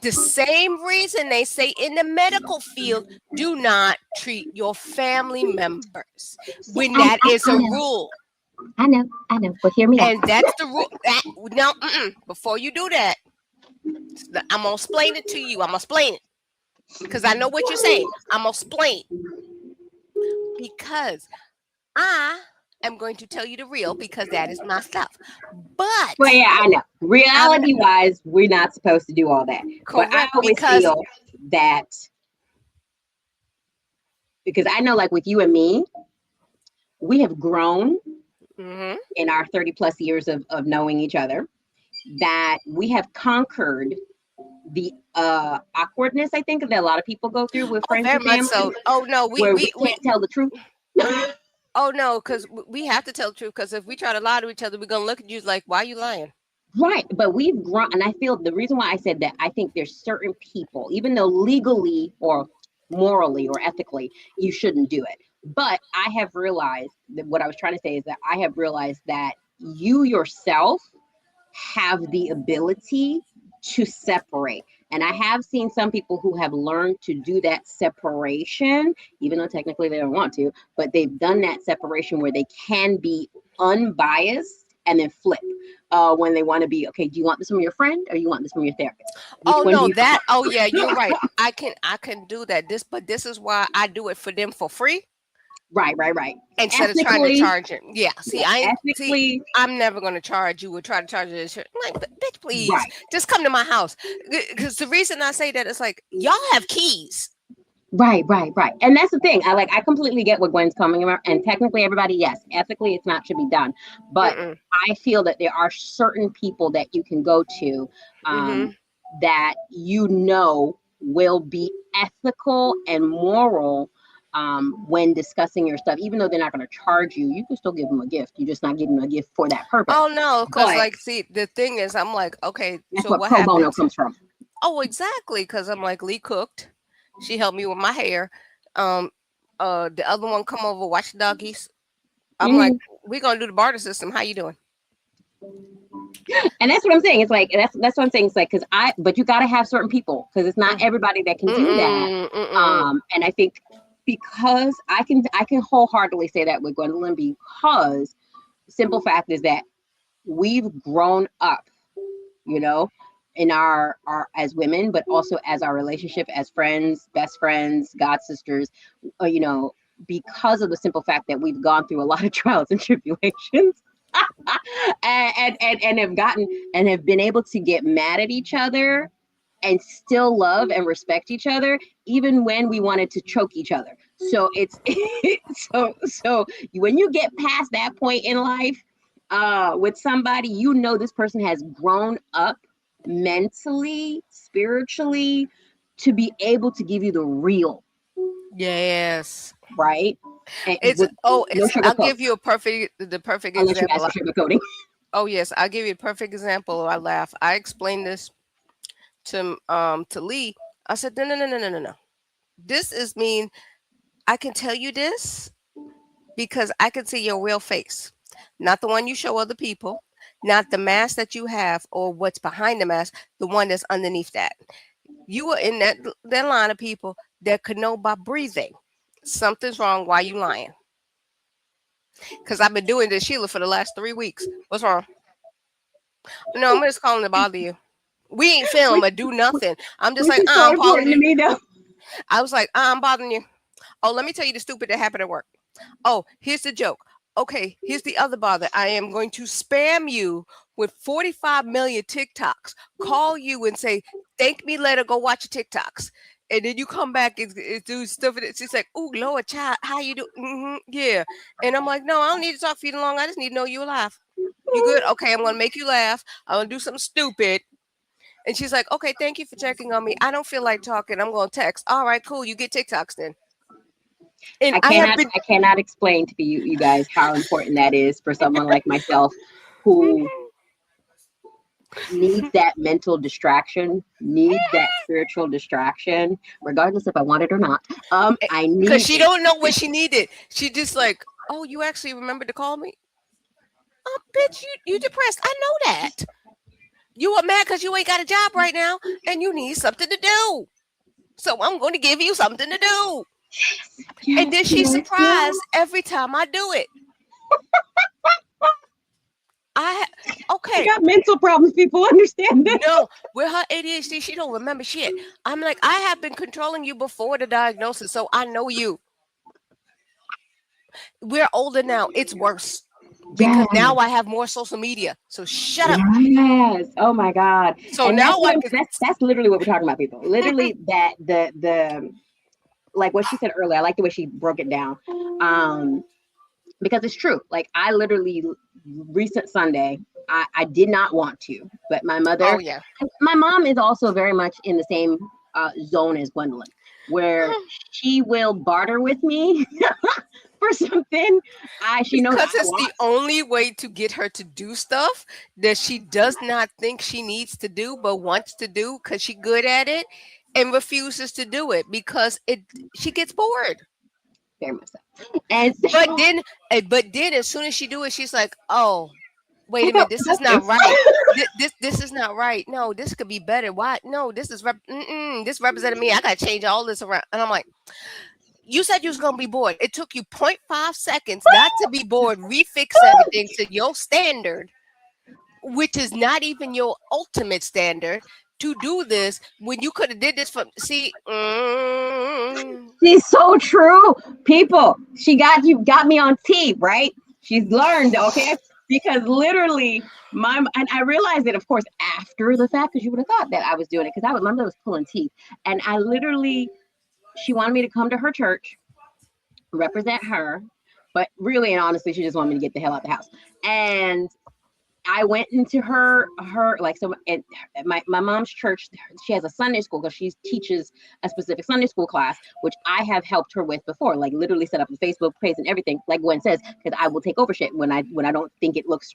Speaker 1: The same reason they say in the medical field, do not treat your family members
Speaker 2: Yeah,
Speaker 1: when that is
Speaker 2: I
Speaker 1: a
Speaker 2: know,
Speaker 1: rule.
Speaker 2: I know. But hear me out.
Speaker 1: And that's the rule. That, no, before you do that, I'm going to explain it to you. I'm going to explain it because I know what you're saying. I'm going to explain because I am going to tell you the real because that is my stuff.
Speaker 2: Well,
Speaker 1: But
Speaker 2: yeah, I know.
Speaker 1: I'm not
Speaker 2: Reality wise, we're not supposed to do all that. But I
Speaker 1: correct
Speaker 2: always
Speaker 1: because
Speaker 2: feel that because I know, like with you and me, we have grown
Speaker 1: mhm.
Speaker 2: in our 30 plus years of knowing each other, that we have conquered the awkwardness, I think, that a lot of people go through with
Speaker 1: Oh,
Speaker 2: friends
Speaker 1: very
Speaker 2: and
Speaker 1: much
Speaker 2: family,
Speaker 1: so. Oh no,
Speaker 2: where we can't tell the truth.
Speaker 1: oh no, because we have to tell the truth. Because if we try to lie to each other, we're gonna look at you like, why are you lying?
Speaker 2: Right, but we've grown, and I feel the reason why I said that, I think there's certain people, even though legally or morally or ethically you shouldn't do it, but I have realized that what I was trying to say is that I have realized that you yourself have the ability to separate. And I have seen some people who have learned to do that separation, even though technically they don't want to, but they've done that separation where they can be unbiased and then flip when they want to be, okay, do you want this from your friend or you want this from your therapist? Which
Speaker 1: Oh
Speaker 2: one do
Speaker 1: no,
Speaker 2: you
Speaker 1: that. Oh
Speaker 2: prefer?
Speaker 1: yeah, you're right. I can do that. But this is why I do it for them for free
Speaker 2: Right.
Speaker 1: instead of trying to
Speaker 2: Ethically,
Speaker 1: charge it. Yeah. See,
Speaker 2: yeah,
Speaker 1: I ain't see.
Speaker 2: ethically,
Speaker 1: I'm never gonna charge you or try to charge you. I'm like, bitch, please,
Speaker 2: right.
Speaker 1: just come to my house. Because the reason I say that is like y'all have keys.
Speaker 2: Right. And that's the thing. I completely get what Gwen's coming about. And technically everybody, yes, ethically it's not should be done. But
Speaker 1: Mm-mm.
Speaker 2: I feel that there are certain people that you can go to
Speaker 1: Mm-hmm.
Speaker 2: that you know will be ethical and moral when discussing your stuff. Even though they're not going to charge you, you can still give them a gift. You're just not giving them a gift for that purpose.
Speaker 1: Oh no, because
Speaker 2: But
Speaker 1: like, see, the thing is, I'm like, okay,
Speaker 2: that's
Speaker 1: so
Speaker 2: what
Speaker 1: what
Speaker 2: pro bono
Speaker 1: happens?
Speaker 2: comes from.
Speaker 1: Oh, exactly, because I'm like, Lee cooked. She helped me with my hair. Um, the other one come over, watch the doggies. I'm like,
Speaker 2: Mhm.
Speaker 1: we're gonna do the barter system. How you doing?
Speaker 2: And that's what I'm saying. It's like that's what I'm saying. It's like but you got to have certain people because it's not
Speaker 1: Mm,
Speaker 2: everybody that can do that.
Speaker 1: mm-mm, mm-mm.
Speaker 2: And I think because I can wholeheartedly say that with Gwendolyn, because simple fact is that we've grown up, you know, in our as women, but also as our relationship as friends, best friends, god sisters, you know, because of the simple fact that we've gone through a lot of trials and tribulations. and have gotten and have been able to get mad at each other and still love and respect each other even when we wanted to choke each other. So it's so when you get past that point in life with somebody, you know this person has grown up mentally, spiritually, to be able to give you the real,
Speaker 1: Yes.
Speaker 2: right? And
Speaker 1: It's
Speaker 2: with no
Speaker 1: I'll
Speaker 2: sugarcoat,
Speaker 1: give you the perfect
Speaker 2: unless you ask
Speaker 1: example.
Speaker 2: for sugarcoating.
Speaker 1: Oh yes, I'll give you a perfect example. I laugh. I explained this to Lee. I said, no. This is mean I can tell you this because I can see your real face. Not the one you show other people, not the mask that you have or what's behind the mask, the one that's underneath that. You are in that line of people that could know by breathing. Something's wrong. Why you lying? Because I've been doing this, Sheila, for the last 3 weeks. What's wrong? No, I'm just calling to bother you. We ain't film or do nothing. I'm just
Speaker 2: Which
Speaker 1: like,
Speaker 2: is so
Speaker 1: I'm calling
Speaker 2: important to
Speaker 1: you.
Speaker 2: me, though.
Speaker 1: I was like, I'm bothering you. Oh, let me tell you the stupid that happened at work. Oh, here's the joke. Okay, here's the other bother. I am going to spam you with 45 million TikToks. Call you and say, thank me later, go watch your TikToks. And then you come back and do stuff. And she's like, "Ooh, Lord, child, how you do?" Yeah. And I'm like, "No, I don't need to talk for you long. I just need to know you alive. You good? Okay, I'm gonna make you laugh. I'm gonna do something stupid." And she's like, "Okay, thank you for checking on me. I don't feel like talking. I'm gonna text. All right, cool. You get TikToks then." And I have been
Speaker 2: I cannot explain to you guys how important that is for someone like myself who needs that mental distraction, needs that spiritual distraction, regardless if I want it or not. I
Speaker 1: because
Speaker 2: need
Speaker 1: she
Speaker 2: it.
Speaker 1: don't know what she needed. She just like, "Oh, you actually remembered to call me? Oh, bitch, you depressed. I know that. You are mad because you ain't got a job right now and you need something to do. So I'm going to give you something to do." And
Speaker 2: Yes,
Speaker 1: then she's
Speaker 2: yes, yes.
Speaker 1: surprised every time I do it.
Speaker 2: I
Speaker 1: Okay,
Speaker 2: got mental problems. People understand this.
Speaker 1: no, with her ADHD, she don't remember shit. I'm like, I have been controlling you before the diagnosis, so I know you. We're older now. It's worse because
Speaker 2: Yes,
Speaker 1: now I have more social media. So shut up.
Speaker 2: yes. Oh my God.
Speaker 1: So
Speaker 2: And that's
Speaker 1: now
Speaker 2: what
Speaker 1: I
Speaker 2: I'm,
Speaker 1: can.
Speaker 2: that's literally what we're talking about, people. Literally that the like what she said earlier. I like the way she broke it down. Um, because it's true. Like I literally recent Sunday, I did not want to, but
Speaker 1: Oh yeah.
Speaker 2: my mom is also very much in the same zone as Gwendolyn, where she will barter with me for something. She knows
Speaker 1: Because
Speaker 2: I
Speaker 1: it's the
Speaker 2: want.
Speaker 1: only way to get her to do stuff that she does not think she needs to do but wants to do because she's good at it and refuses to do it because it she gets bored.
Speaker 2: Very much so. And
Speaker 1: But
Speaker 2: so
Speaker 1: then as soon as she do it, she's like, "Oh, wait
Speaker 2: I
Speaker 1: a minute,
Speaker 2: felt
Speaker 1: this is not
Speaker 2: productive.
Speaker 1: right. This is not right. No, this could be better. Why? No, this represented me. I got to change all this around." And I'm like, "You said you was gonna be bored. It took you point 0.5 seconds not to be bored. Refix everything to your standard, which is not even your ultimate standard." To do this when you could have did this for
Speaker 2: She's so true. People, you got me on T, right? She's learned, okay? Because literally and I realized it, of course, after the fact, because you would have thought that I was doing it because my mother was pulling teeth. And I literally, she wanted me to come to her church, represent her, but really and honestly, she just wanted me to get the hell out the house. And I went into her like so at my mom's church. She has a Sunday school because she teaches a specific Sunday school class, which I have helped her with before. Like literally set up the Facebook page and everything. Like Gwen says, because I will take over shit when I don't think it looks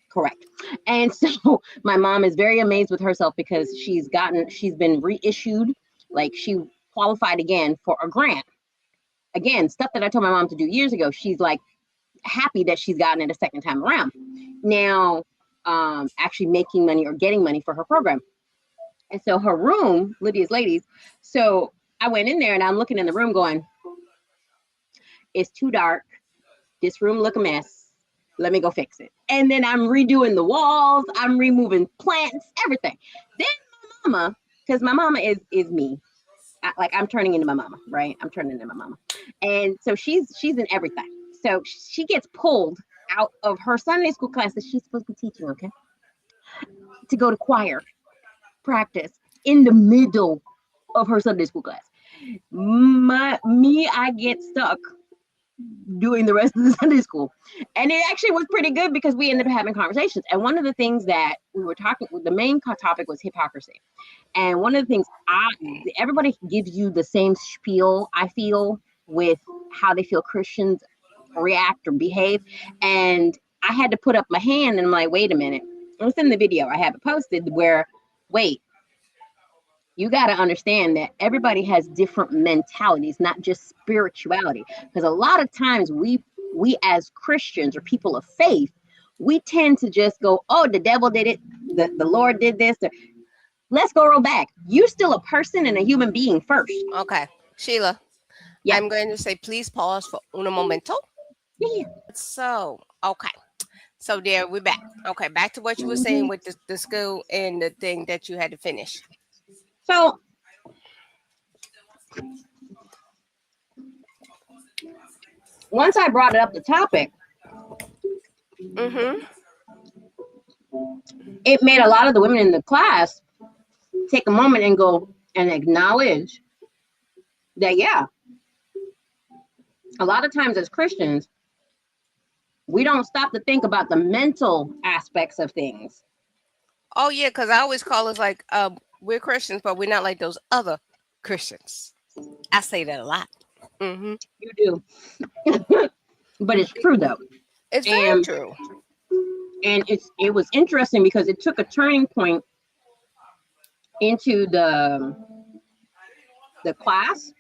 Speaker 2: correct. And so my mom is very amazed with herself because she's been reissued. Like she qualified again for a grant. Again, stuff that I told my mom to do years ago. She's like happy that she's gotten it a second time around. Now, actually making money or getting money for her program. And so her room, Lydia's Ladies. So I went in there and I'm looking in the room going, it's too dark. This room look a mess. Let me go fix it. And then I'm redoing the walls. I'm removing plants, everything. Then my mama, because my mama is me. Like I'm turning into my mama, right? I'm turning into my mama. And so she's in everything. So she gets pulled out of her Sunday school class that she's supposed to be teaching, okay, to go to choir practice in the middle of her Sunday school class. I get stuck doing the rest of the Sunday school. And it actually was pretty good because we ended up having conversations. And one of the things that we were talking, the main topic was hypocrisy. And one of the things everybody gives you the same spiel, I feel, with how they feel Christians react or behave. And I had to put up my hand and I'm like, wait a minute. It's in the video. I have it posted where, wait, you got to understand that everybody has different mentalities, not just spirituality. Because a lot of times we as Christians or people of faith, we tend to just go, oh, the devil did it, the Lord did this. Let's go roll back. You're still a person and a human being first.
Speaker 1: Okay, Sheila.
Speaker 2: Yeah.
Speaker 1: I'm going to say, please pause for un momento.
Speaker 2: Yeah.
Speaker 1: So, okay. So there, we're back. Okay, back to what you were saying with the school and the thing that you had to finish.
Speaker 2: So once I brought it up the topic, it made a lot of the women in the class take a moment and go and acknowledge that, yeah, a lot of times as Christians, we don't stop to think about the mental aspects of things.
Speaker 1: Oh yeah, because I always call us like we're Christians, but we're not like those other Christians. I say that a lot.
Speaker 2: You do. But it's true though.
Speaker 1: It's very true.
Speaker 2: And it was interesting because it took a turning point into the class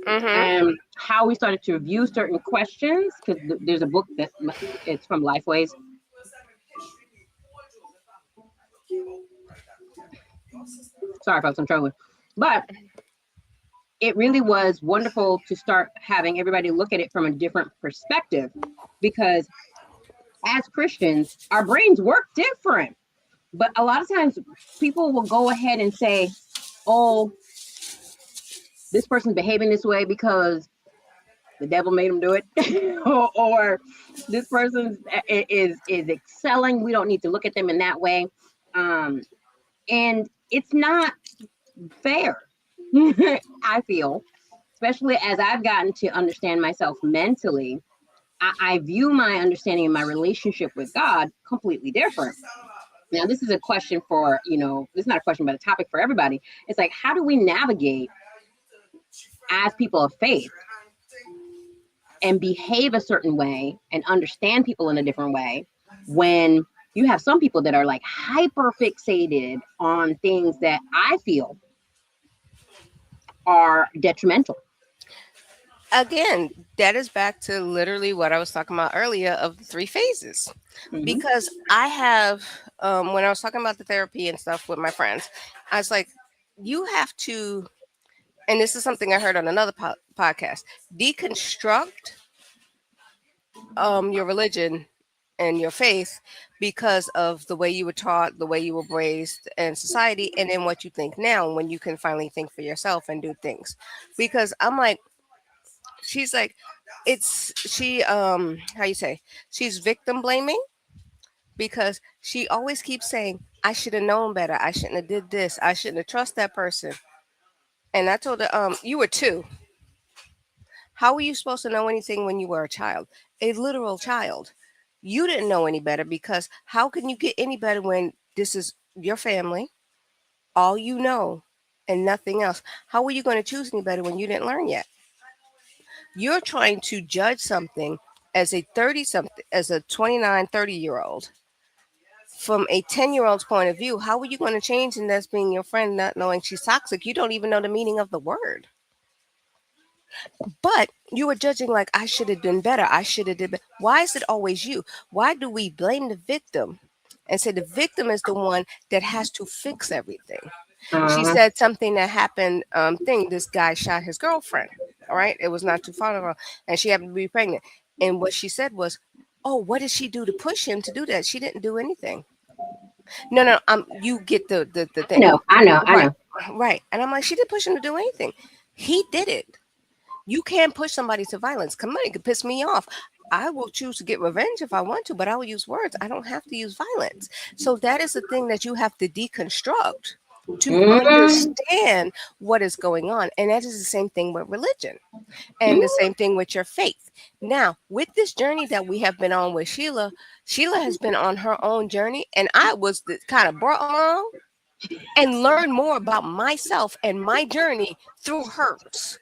Speaker 2: and how we started to review certain questions, because there's a book that it's from Lifeways. Sorry folks, I'm trouble. But it really was wonderful to start having everybody look at it from a different perspective, because as Christians, our brains work different. But a lot of times people will go ahead and say, oh, this person's behaving this way because the devil made them do it, or this person is excelling. We don't need to look at them in that way. And it's not fair, I feel, especially as I've gotten to understand myself mentally. I view my understanding of my relationship with God completely different. Now, this is a question for, this is not a question, but a topic for everybody. It's like, how do we navigate as people of faith and behave a certain way and understand people in a different way when you have some people that are like hyper fixated on things that I feel are detrimental?
Speaker 1: Again, that is back to literally what I was talking about earlier of the three phases. Because I have, when I was talking about the therapy and stuff with my friends, I was like, you have to, and this is something I heard on another podcast, deconstruct your religion and your faith because of the way you were taught, the way you were raised in society, and then what you think now when you can finally think for yourself and do things. Because I'm like, she's like, how you say, she's victim blaming because she always keeps saying, I should have known better, I shouldn't have did this, I shouldn't have trust that person. And I told her, you were two. How were you supposed to know anything when you were a child? A literal child. You didn't know any better, because how can you get any better when this is your family, all you know, and nothing else? How were you going to choose any better when you didn't learn yet? You're trying to judge something as a 30 something, as a 29, 30-year old from a 10-year-old's point of view. How are you going to change and that's being your friend, not knowing she's toxic? You don't even know the meaning of the word. But you were judging like, I should have done better. I should have did better. Why is it always you? Why do we blame the victim and say the victim is the one that has to fix everything? She said something that happened, this guy shot his girlfriend. All right. It was not too far of her, and she happened to be pregnant. And what she said was, oh, what did she do to push him to do that? She didn't do anything. No, you get the thing.
Speaker 2: I know.
Speaker 1: Right. And I'm like, she didn't push him to do anything. He did it. You can't push somebody to violence. Come on, it could piss me off. I will choose to get revenge if I want to, but I will use words. I don't have to use violence. So that is the thing that you have to deconstruct to
Speaker 2: Mm,
Speaker 1: understand what is going on. And that is the same thing with religion and the same thing with your faith. Now, with this journey that we have been on with Sheila, Sheila has been on her own journey, and I was kind of brought along and learned more about myself and my journey through hers.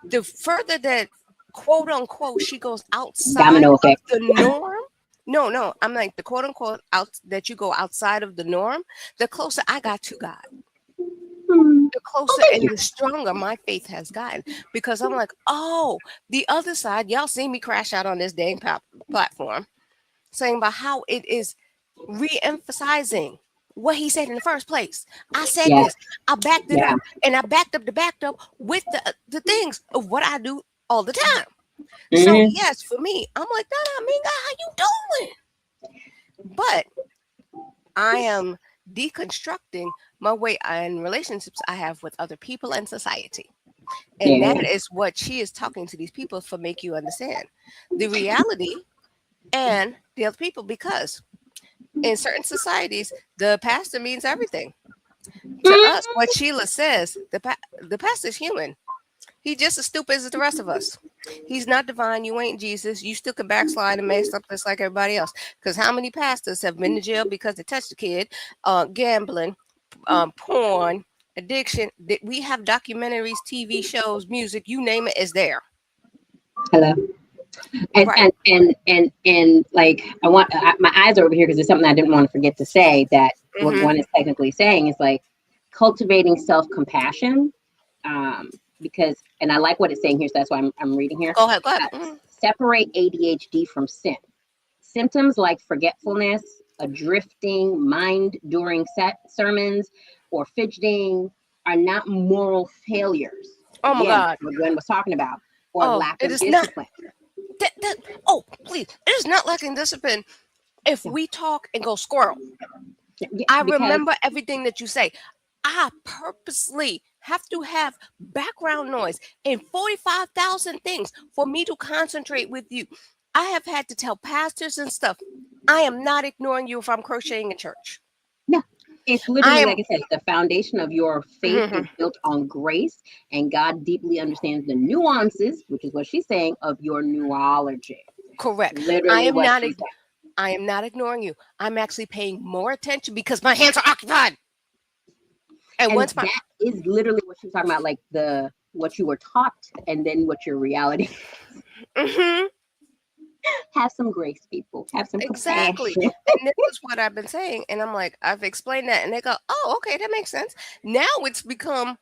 Speaker 1: The further that quote unquote she goes outside
Speaker 2: domino
Speaker 1: of
Speaker 2: effect.
Speaker 1: the norm, no, I'm like the quote unquote out that you go outside of the norm, the closer I got to God,
Speaker 2: Mm.
Speaker 1: the
Speaker 2: Oh,
Speaker 1: closer
Speaker 2: thank
Speaker 1: and
Speaker 2: you.
Speaker 1: the stronger my faith has gotten, because I'm like, oh, the other side, y'all see me crash out on this dang platform saying about how it is re-emphasizing what he said in the first place. I said
Speaker 2: Yes.
Speaker 1: this, I backed it
Speaker 2: Yeah.
Speaker 1: up, and I backed up with the things of what I do all the time. So
Speaker 2: Hmm.
Speaker 1: yes, for me, I'm like, that I mean, God, how you doing? But I am deconstructing my way in relationships I have with other people and society. And
Speaker 2: Yeah.
Speaker 1: that is what she is talking to these people for, make you understand the reality and the other people, because in certain societies, the pastor means everything. To us, what Sheila says, the pastor's human. He's just as stupid as the rest of us. He's not divine. You ain't Jesus. You still can backslide and mess up just like everybody else. Because how many pastors have been to jail because they touched a kid, gambling, porn, addiction? We have documentaries, TV shows, music, you name it, is there.
Speaker 2: Hello.
Speaker 1: Right.
Speaker 2: And like my eyes are over here because there's something I didn't want to forget to say that what
Speaker 1: Mm-hmm.
Speaker 2: Gwen is technically saying is like cultivating self-compassion. Um, because and I like what it's saying here, so that's why I'm reading here.
Speaker 1: Go ahead. Go ahead.
Speaker 2: Uh, Separate ADHD from sin. Symptoms like forgetfulness, a drifting mind during sermons, or fidgeting are not moral failures.
Speaker 1: Oh my
Speaker 2: Again,
Speaker 1: God.
Speaker 2: what Gwen was talking about, or
Speaker 1: Oh,
Speaker 2: lack
Speaker 1: it
Speaker 2: of
Speaker 1: is not
Speaker 2: discipline.
Speaker 1: that. Oh, please. It is not lacking discipline if
Speaker 2: Yeah.
Speaker 1: we talk and go squirrel.
Speaker 2: Yeah,
Speaker 1: I
Speaker 2: because
Speaker 1: remember everything that you say. I purposely have to have background noise and 45,000 things for me to concentrate with you. I have had to tell pastors and stuff, I am not ignoring you if I'm crocheting in church.
Speaker 2: no, it's
Speaker 1: I
Speaker 2: literally
Speaker 1: am
Speaker 2: like I said, the foundation of your faith is built on grace, and God deeply understands the nuances, which is what she's saying, of your neurology.
Speaker 1: correct. I
Speaker 2: Literally
Speaker 1: am
Speaker 2: what
Speaker 1: not
Speaker 2: she's saying.
Speaker 1: I am not ignoring you. I'm actually paying more attention because my hands are occupied. And
Speaker 2: And
Speaker 1: once my
Speaker 2: that is literally what she was talking about, like the what you were taught and then what your reality.
Speaker 1: Mhm.
Speaker 2: Have some grace, people. Have some
Speaker 1: Exactly.
Speaker 2: compassion.
Speaker 1: And this is what I've been saying. And I'm like, I've explained that. And they go, oh, okay, that makes sense. Now it's become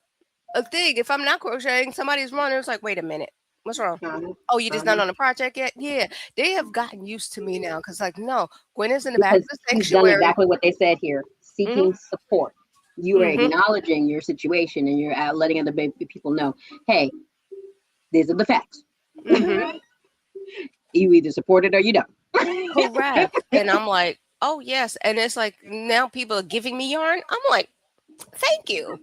Speaker 1: a thing. If I'm not crocheting, somebody's running. It's like, wait a minute. What's wrong?
Speaker 2: Uh-huh,
Speaker 1: Oh, you just not
Speaker 2: uh-huh.
Speaker 1: on the project yet? Yeah. They have gotten used to me now. Cause like, no, Gwen is in the back of
Speaker 2: Because
Speaker 1: the
Speaker 2: she's done
Speaker 1: sanctuary.
Speaker 2: exactly what they said here,
Speaker 1: Mm-hmm.
Speaker 2: seeking support. You are
Speaker 1: Mm-hmm.
Speaker 2: acknowledging your situation and you're letting other people know, hey, these are the facts.
Speaker 1: Mm-hmm.
Speaker 2: You either support it or you don't.
Speaker 1: Correct. And I'm like, oh yes. And it's like now people are giving me yarn. I'm like, thank you.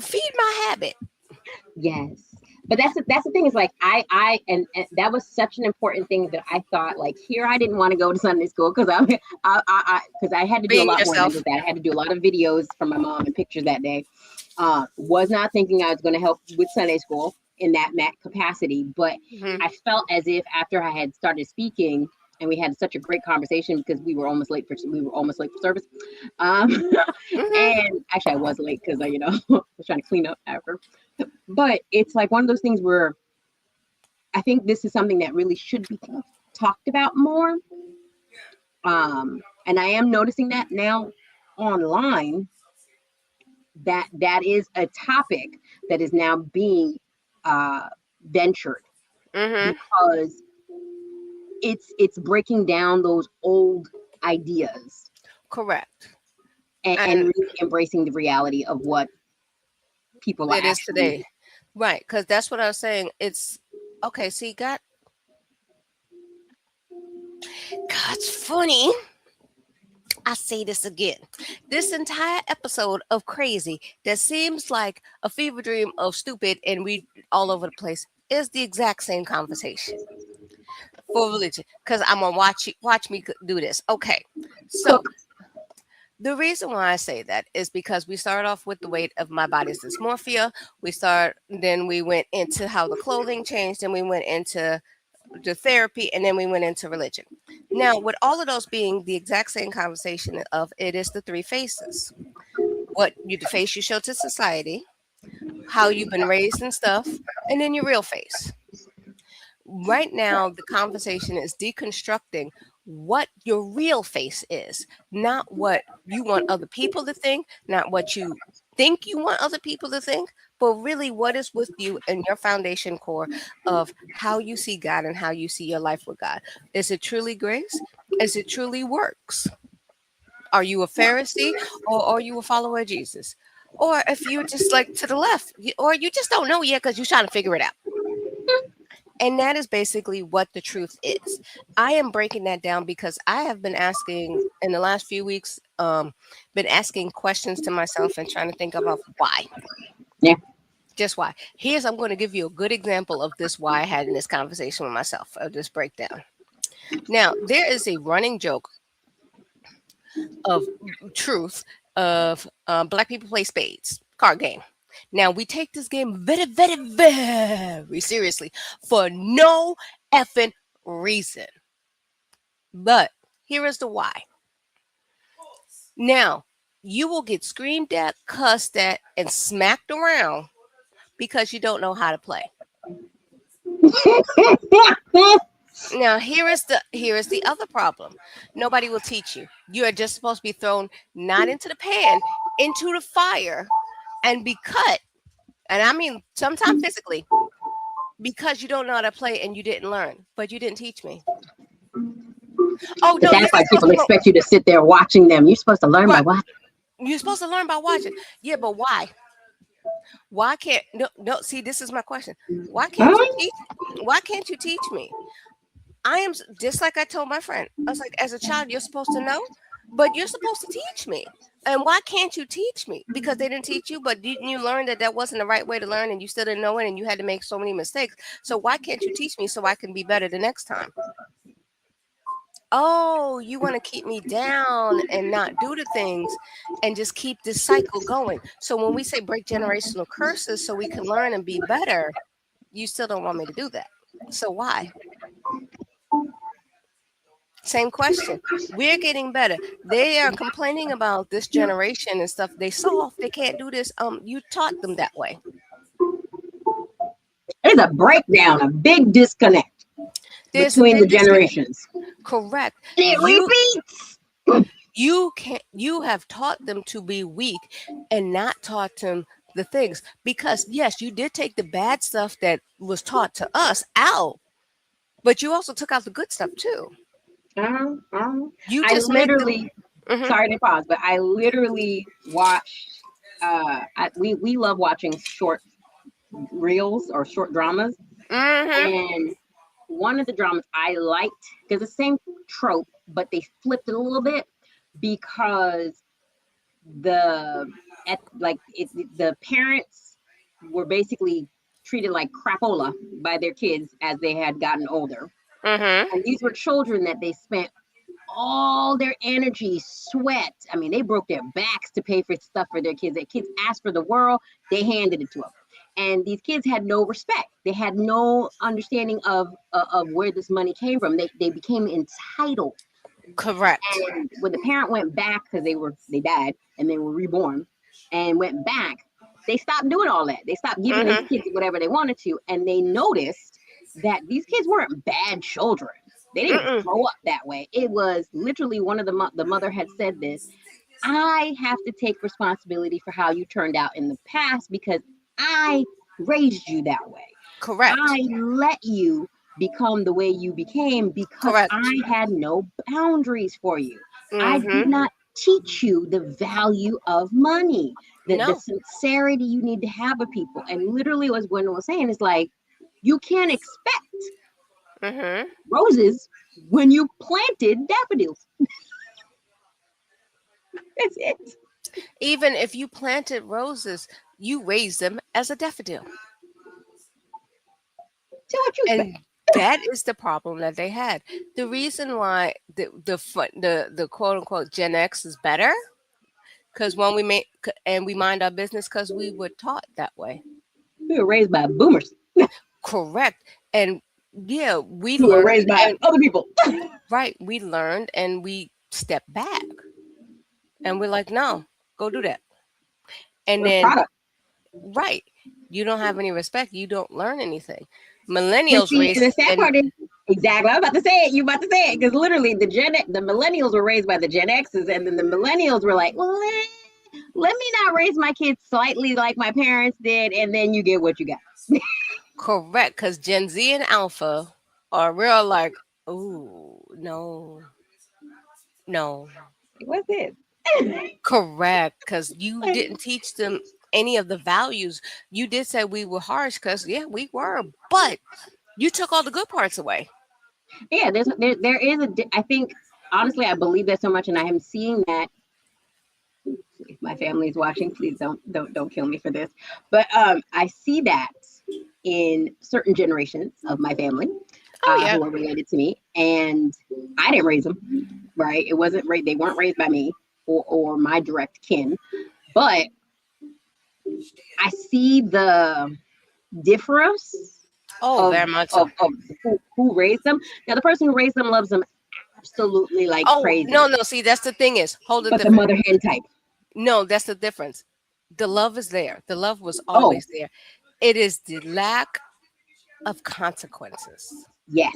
Speaker 1: Feed my habit.
Speaker 2: Yes. But that's the thing is like and that was such an important thing that I thought like here I didn't want to go to Sunday school because because I had to do a
Speaker 1: Being
Speaker 2: lot more than
Speaker 1: yourself.
Speaker 2: just that. I had to do a lot of videos from my mom and pictures that day. Was not thinking I was going to help with Sunday school in that capacity, but
Speaker 1: Mm-hmm.
Speaker 2: I felt as if after I had started speaking and we had such a great conversation because we were almost late for service. Um,
Speaker 1: Mm-hmm.
Speaker 2: and actually I was late because I was trying to clean up after. But it's like one of those things where I think this is something that really should be talked about more. And I am noticing that now online that is a topic that is now being uh, ventured
Speaker 1: Mm-hmm.
Speaker 2: because it's breaking down those old ideas
Speaker 1: Correct.
Speaker 2: and
Speaker 1: And
Speaker 2: really embracing the reality of what people are
Speaker 1: it is
Speaker 2: actually.
Speaker 1: today. Right. Because that's what I was saying. It's okay. See, God's funny. I say this again. This entire episode of Crazy that seems like a fever dream of stupid and we all over the place is the exact same conversation. for religion, because I'm gonna watch me do this. Okay, so
Speaker 2: Cook.
Speaker 1: the reason why I say that is because we start off with the weight of my body's dysmorphia. Then we went into how the clothing changed, and we went into the therapy, and then we went into religion. Now, with all of those being the exact same conversation of it is the three faces. The face you show to society, how you've been raised and stuff, and then your real face. Right now, the conversation is deconstructing what your real face is, not what you want other people to think, not what you think you want other people to think, but really what is with you and your foundation core of how you see God and how you see your life with God. Is it truly grace? Is it truly works? Are you a Pharisee or are you a follower of Jesus? Or if you're just like to the left, or you just don't know yet because you're trying to figure it out. And that is basically what the truth is. I am breaking that down because I have been asking in the last few weeks, been asking questions to myself and trying to think about why.
Speaker 2: Yeah.
Speaker 1: Just why. I'm going to give you a good example of this why I had in this conversation with myself of this breakdown. Now, there is a running joke of truth of black people play spades card game. Now we take this game very, very, very seriously for no effing reason. But here is the why. Now you will get screamed at, cussed at, and smacked around because you don't know how to play. Now here is the other problem. Nobody will teach you. You are just supposed to be thrown not into the pan, into the fire, and be cut. And I mean sometimes physically because you don't know how to play and you didn't learn, but you didn't teach me. Oh
Speaker 2: But
Speaker 1: no, you're
Speaker 2: that's
Speaker 1: not
Speaker 2: why
Speaker 1: supposed
Speaker 2: people
Speaker 1: to go.
Speaker 2: expect you to sit there watching them. You're supposed to learn by
Speaker 1: Right.
Speaker 2: watching.
Speaker 1: You're supposed to learn by watching. Yeah, but why? Why can't no see this is my question. Why can't you
Speaker 2: Huh?
Speaker 1: teach why can't you teach me? Just like I told my friend. I was like, as a child, you're supposed to know, but you're supposed to teach me. And why can't you teach me? Because they didn't teach you, but didn't you learn that that wasn't the right way to learn and you still didn't know it and you had to make so many mistakes? So why can't you teach me so I can be better the next time? Oh, you want to keep me down and not do the things and just keep this cycle going. So when we say break generational curses so we can learn and be better, you still don't want me to do that. So why? Same question. We're getting better. They are complaining about this generation and stuff. They soft. They can't do this. You taught them that way.
Speaker 2: There's a breakdown, a big disconnect
Speaker 1: There's a
Speaker 2: between the
Speaker 1: big disconnect.
Speaker 2: generations.
Speaker 1: Correct.
Speaker 2: And it
Speaker 1: You
Speaker 2: repeats.
Speaker 1: you have taught them to be weak and not taught them the things because yes, you did take the bad stuff that was taught to us out, but you also took out the good stuff too.
Speaker 2: Uh, uh,
Speaker 1: You
Speaker 2: I
Speaker 1: just made them.
Speaker 2: literally,
Speaker 1: Hmm.
Speaker 2: sorry to pause, but I literally watched. We love watching short reels or short dramas,
Speaker 1: Hmm.
Speaker 2: and one of the dramas I liked because the same trope, but they flipped it a little bit because the at like it, the parents were basically treated like crapola by their kids as they had gotten older,
Speaker 1: Hmm.
Speaker 2: and these were children that they spent all their energy, sweat. I mean, they broke their backs to pay for stuff for their kids. Their kids asked for the world, they handed it to them. And these kids had no respect. They had no understanding of where this money came from. They became entitled.
Speaker 1: Correct.
Speaker 2: And when the parent went back because they died and they were reborn and went back, they stopped doing all that. They stopped giving these
Speaker 1: Hmm.
Speaker 2: kids whatever they wanted to, and they noticed that these kids weren't bad children. They didn't
Speaker 1: Mm-mm.
Speaker 2: grow up that way. It was literally one of the mother had said this. I have to take responsibility for how you turned out in the past because I raised you that way.
Speaker 1: Correct.
Speaker 2: I let you become the way you became because
Speaker 1: Correct.
Speaker 2: I had no boundaries for you. I did
Speaker 1: Hmm.
Speaker 2: not teach you the value of money, the
Speaker 1: No.
Speaker 2: sincerity you need to have with people. And literally, what Gwen was saying is like, you can't expect
Speaker 1: Hmm.
Speaker 2: roses when you planted daffodils. That's it.
Speaker 1: Even if you planted roses, you raised them as a daffodil.
Speaker 2: So what you
Speaker 1: And
Speaker 2: expect?
Speaker 1: That is the problem that they had. The reason why the quote unquote Gen X is better because when we make and we mind our business because we were taught that way.
Speaker 2: We were raised by boomers
Speaker 1: Correct. And yeah, we
Speaker 2: who were
Speaker 1: learned
Speaker 2: raised by
Speaker 1: and
Speaker 2: other people.
Speaker 1: right, we learned and we stepped back and we're like, no, go do that. And
Speaker 2: We're
Speaker 1: then
Speaker 2: product.
Speaker 1: right, you don't have any respect. You don't learn anything.
Speaker 2: And
Speaker 1: Millennials
Speaker 2: see, and
Speaker 1: race
Speaker 2: the sad
Speaker 1: and
Speaker 2: part is exactly. I was about to say it. You about to say it because literally the millennials were raised by the Gen X's, and then the millennials were like, well, let me not raise my kids slightly like my parents did, and then you get what you got.
Speaker 1: correct because Gen Z and Alpha are real like, ooh, no, no.
Speaker 2: What's this?
Speaker 1: Correct, because you didn't teach them any of the values. You did say we were harsh, because yeah, we were, but you took all the good parts away.
Speaker 2: Yeah, there is I think honestly, I believe that so much, and I am seeing that. If my family is watching, please don't kill me for this. But I see that in certain generations of my family
Speaker 1: Oh yeah.
Speaker 2: who are related to me, and I didn't raise them. Right? It wasn't right. They weren't raised by me or my direct kin, but I see the difference
Speaker 1: Oh,
Speaker 2: of
Speaker 1: very much so.
Speaker 2: who raised them. Now, the person who raised them loves them absolutely like
Speaker 1: Oh
Speaker 2: crazy,
Speaker 1: no, no. See, that's the thing is, hold it
Speaker 2: but the
Speaker 1: different.
Speaker 2: mother hen type.
Speaker 1: No, that's the difference. The love is there. The love was
Speaker 2: Oh,
Speaker 1: always there. It is the lack of consequences.
Speaker 2: yes,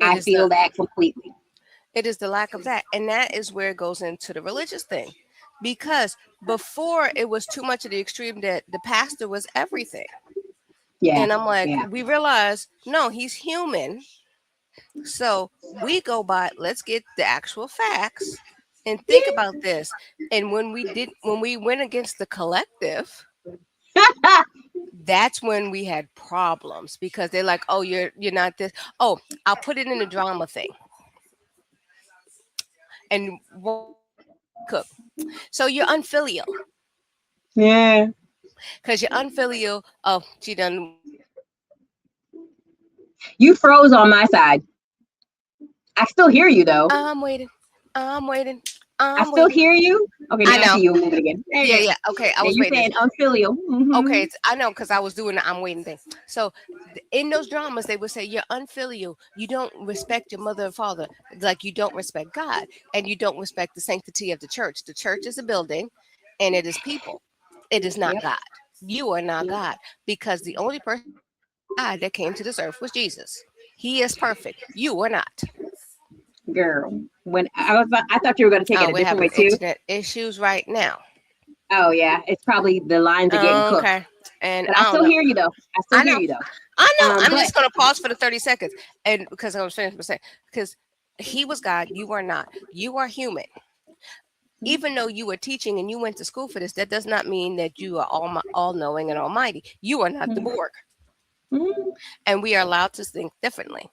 Speaker 1: It
Speaker 2: I
Speaker 1: is the
Speaker 2: feel that completely.
Speaker 1: it is the lack of that, and that is where it goes into the religious thing, because before it was too much of the extreme that the pastor was everything.
Speaker 2: Yeah,
Speaker 1: And I'm like,
Speaker 2: yeah.
Speaker 1: we realize, no, he's human. So we go by, let's get the actual facts and think about this. And when we went against the collective, that's when we had problems because they're like, oh, you're not this. Oh, I'll put it in the drama thing. And cook. So you're unfilial
Speaker 2: Yeah.
Speaker 1: because you're unfilial. Oh, she done.
Speaker 2: You froze on my side. I still hear you though.
Speaker 1: I'm waiting. I'm waiting.
Speaker 2: I
Speaker 1: I'm
Speaker 2: still
Speaker 1: waiting.
Speaker 2: hear you. Okay,
Speaker 1: I
Speaker 2: now I see
Speaker 1: know.
Speaker 2: you moving again.
Speaker 1: Yeah,
Speaker 2: Okay.
Speaker 1: yeah. Okay, I
Speaker 2: Now
Speaker 1: was
Speaker 2: you
Speaker 1: waiting.
Speaker 2: saying unfilial.
Speaker 1: Okay, I know because I was doing the I'm waiting thing. So in those dramas, they would say you're unfilial. You don't respect your mother and father, like you don't respect God, and you don't respect the sanctity of the church. The church is a building, and it is people. It is not
Speaker 2: Yep.
Speaker 1: God. You are not
Speaker 2: Yep.
Speaker 1: God because the only person God that came to this earth was Jesus. He is perfect. You are not.
Speaker 2: Girl, when I thought you were going to take it
Speaker 1: Oh,
Speaker 2: a
Speaker 1: we're
Speaker 2: different way
Speaker 1: having
Speaker 2: too.
Speaker 1: internet issues right now.
Speaker 2: Oh yeah, it's probably the lines are getting cooked.
Speaker 1: Okay, and
Speaker 2: But I
Speaker 1: I don't
Speaker 2: still
Speaker 1: know.
Speaker 2: hear you though. I still
Speaker 1: I
Speaker 2: hear
Speaker 1: know.
Speaker 2: you though.
Speaker 1: I know. I'm
Speaker 2: But
Speaker 1: just going to pause for the 30 seconds. And because I was finished by saying, because he was God, you are not. You are human. Even though you were teaching and you went to school for this, that does not mean that you are all knowing and almighty. You are not the Borg.
Speaker 2: Mhm.
Speaker 1: And we are allowed to think differently.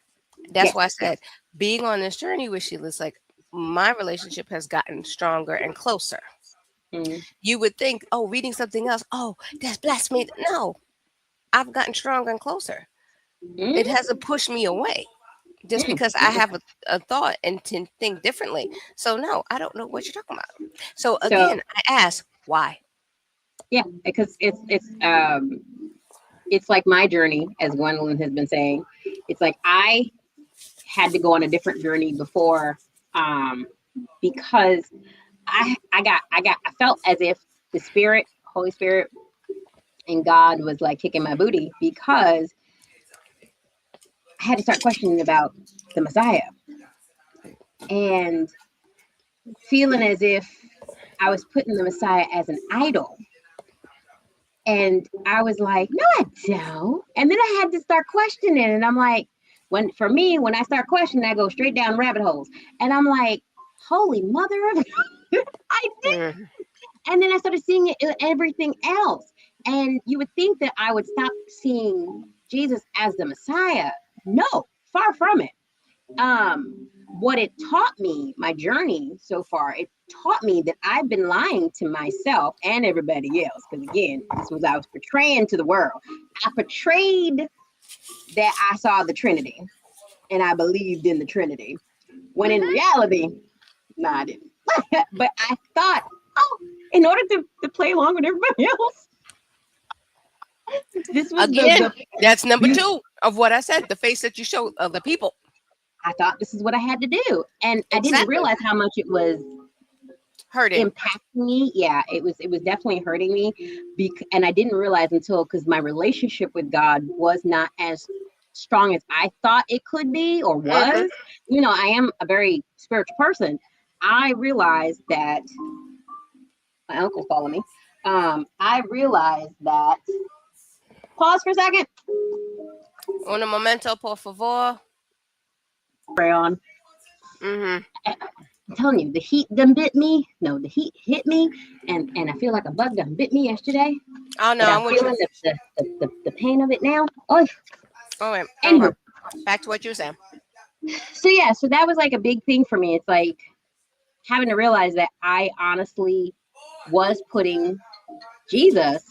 Speaker 1: That's
Speaker 2: Yes,
Speaker 1: why I
Speaker 2: yes.
Speaker 1: said being on this journey with Sheila is like my relationship has gotten stronger and closer.
Speaker 2: Mhm.
Speaker 1: You would think, oh, reading something else, oh, that's blasphemy. No, I've gotten stronger and closer. It
Speaker 2: Mhm.
Speaker 1: hasn't pushed me away just because I have a thought and to think differently. So no, I don't know what you're talking about. So
Speaker 2: So
Speaker 1: again, I ask why.
Speaker 2: yeah, because it's like my journey, as Gwendolyn has been saying. It's like I had to go on a different journey before, um, because I felt as if the Spirit, Holy Spirit, and God was like kicking my booty because I had to start questioning about the Messiah and feeling as if I was putting the Messiah as an idol. And I was like, no, I don't. And then I had to start questioning. And I'm like, when I start questioning, I go straight down rabbit holes. And I'm like, holy mother of I did.
Speaker 1: Mm.
Speaker 2: And then I started seeing it in everything else. And you would think that I would stop seeing Jesus as the Messiah. No, far from it. What it taught me, my journey so far, it taught me that I've been lying to myself and everybody else. Because again, this was I was portraying to the world. I portrayed that I saw the Trinity. and I believed in the Trinity. When in reality, no, I didn't. But I thought, oh, in order to play along with everybody else, this was
Speaker 1: Again,
Speaker 2: the
Speaker 1: that's number
Speaker 2: you.
Speaker 1: 2 of what I said, the face that you show other people.
Speaker 2: I thought this is what I had to do, and I didn't
Speaker 1: Exactly.
Speaker 2: realize how much it was
Speaker 1: Hurting.
Speaker 2: impacting me. Yeah, it was definitely hurting me, and I didn't realize until because my relationship with God was not as strong as I thought it could be or
Speaker 1: Hmm.
Speaker 2: was. You know, I am a very spiritual person. I realized that my uncle's calling me. I realized that. Pause for a second.
Speaker 1: Un momento, por favor.
Speaker 2: Spray on.
Speaker 1: Hmm.
Speaker 2: I'm telling you, the heat done bit me. No, the heat hit me, and I feel like a bug done bit me yesterday.
Speaker 1: Oh no,
Speaker 2: But I'm
Speaker 1: I'm with you.
Speaker 2: feeling the pain of it now. Oh,
Speaker 1: All right. Okay.
Speaker 2: anywho,
Speaker 1: Back to what you were saying.
Speaker 2: so yeah, so that was like a big thing for me. It's like having to realize that I honestly was putting Jesus,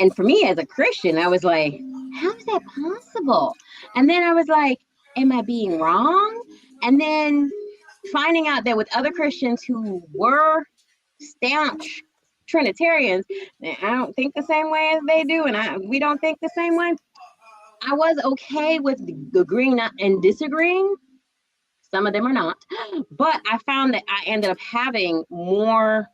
Speaker 2: and for me as a Christian, I was like, how is that possible? And then I was like, am I being wrong? And then finding out that with other Christians who were staunch Trinitarians, I don't think the same way as they do, and we don't think the same way. I was okay with agreeing and disagreeing. Some of them are not, but I found that I ended up having more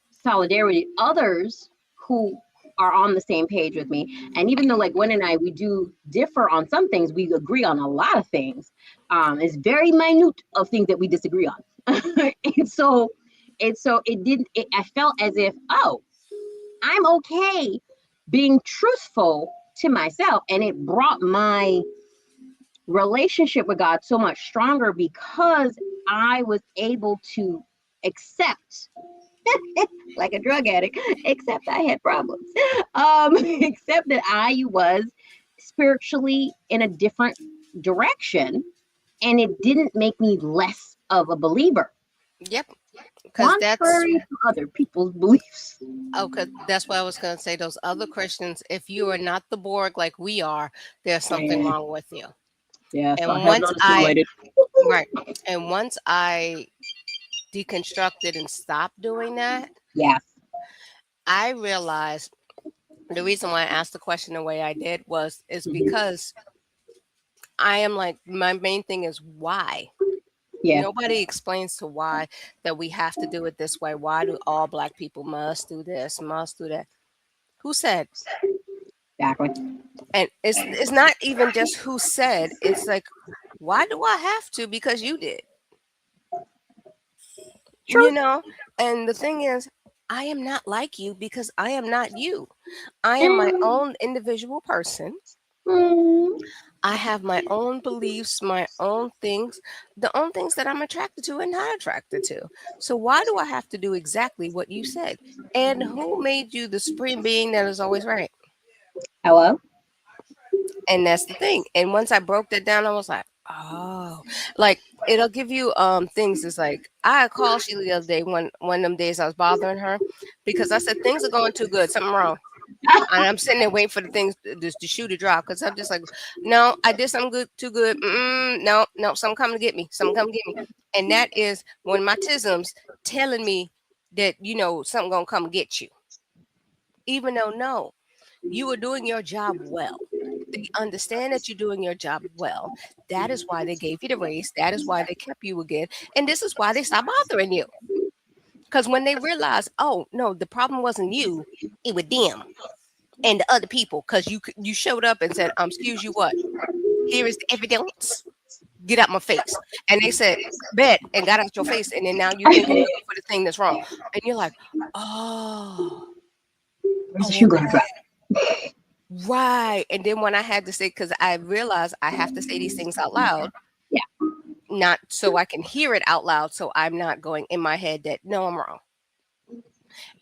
Speaker 2: solidarity with others who are on the same page with me. And even though like Gwen and I, we do differ on some things, we agree on a lot of things. It's very minute of things that we disagree on. and so it didn't, I felt as if, oh, I'm okay being truthful to myself. And it brought my relationship with God so much stronger because I was able to accept, like a drug addict, except I had problems. Except that I was spiritually in a different direction, and it didn't make me less of a believer,
Speaker 1: Yep. Because that's
Speaker 2: contrary to other people's beliefs.
Speaker 1: okay. That's what I was going to say. Those other Christians, if you are not the Borg like we are, there's something
Speaker 2: Yeah,
Speaker 1: wrong with you.
Speaker 2: yeah, so I
Speaker 1: And
Speaker 2: have
Speaker 1: once
Speaker 2: not
Speaker 1: I
Speaker 2: assimilated.
Speaker 1: right, and once I deconstructed and stopped doing that,
Speaker 2: Yes.
Speaker 1: I realized the reason why I asked the question the way I did was is
Speaker 2: Mhm.
Speaker 1: because I am like my main thing is why.
Speaker 2: Yeah,
Speaker 1: Nobody explains to why that we have to do it this way. Why do all black people must do this, must do that? Who said?
Speaker 2: exactly.
Speaker 1: And it's not even just who said. It's like, why do I have to? Because you did, you
Speaker 2: Truth.
Speaker 1: know. And the thing is, I am not like you because I am not you. I am my
Speaker 2: Mm,
Speaker 1: own individual person.
Speaker 2: mm,
Speaker 1: I have my own beliefs, my own things, the own things that I'm attracted to and not attracted to. So why do I have to do exactly what you said? And who made you the supreme being that is always right?
Speaker 2: hello.
Speaker 1: And that's the thing. And once I broke that down, I was like, oh, like it'll give you things. It's like I called Sheila the other day, one of them days I was bothering her because I said things are going too good, something wrong. And I'm sitting there waiting for the things the shoe to drop because I'm just like, no, I did something good, too good. No, no, something coming to get me. Something coming to get me. And that is when my tisms telling me that, something going to come get you. Even though, no, you are doing your job well. They understand that you're doing your job well. That is why they gave you the raise. That is why they kept you again. And this is why they stopped bothering you. Because when they realize, oh, no, the problem wasn't you, it was them and the other people because you showed up and said, excuse you what? Here is the evidence. Get out my face. And they said, bet and got out your face. And then now you think you're looking for the thing that's wrong. And you're like, oh,
Speaker 2: Where's the
Speaker 1: oh,
Speaker 2: shoe gonna
Speaker 1: okay.
Speaker 2: drop?
Speaker 1: Right. And then when I had to say, because I realized I have to say these things out loud,
Speaker 2: Yeah.
Speaker 1: not so I can hear it out loud. So I'm not going in my head that no, I'm wrong.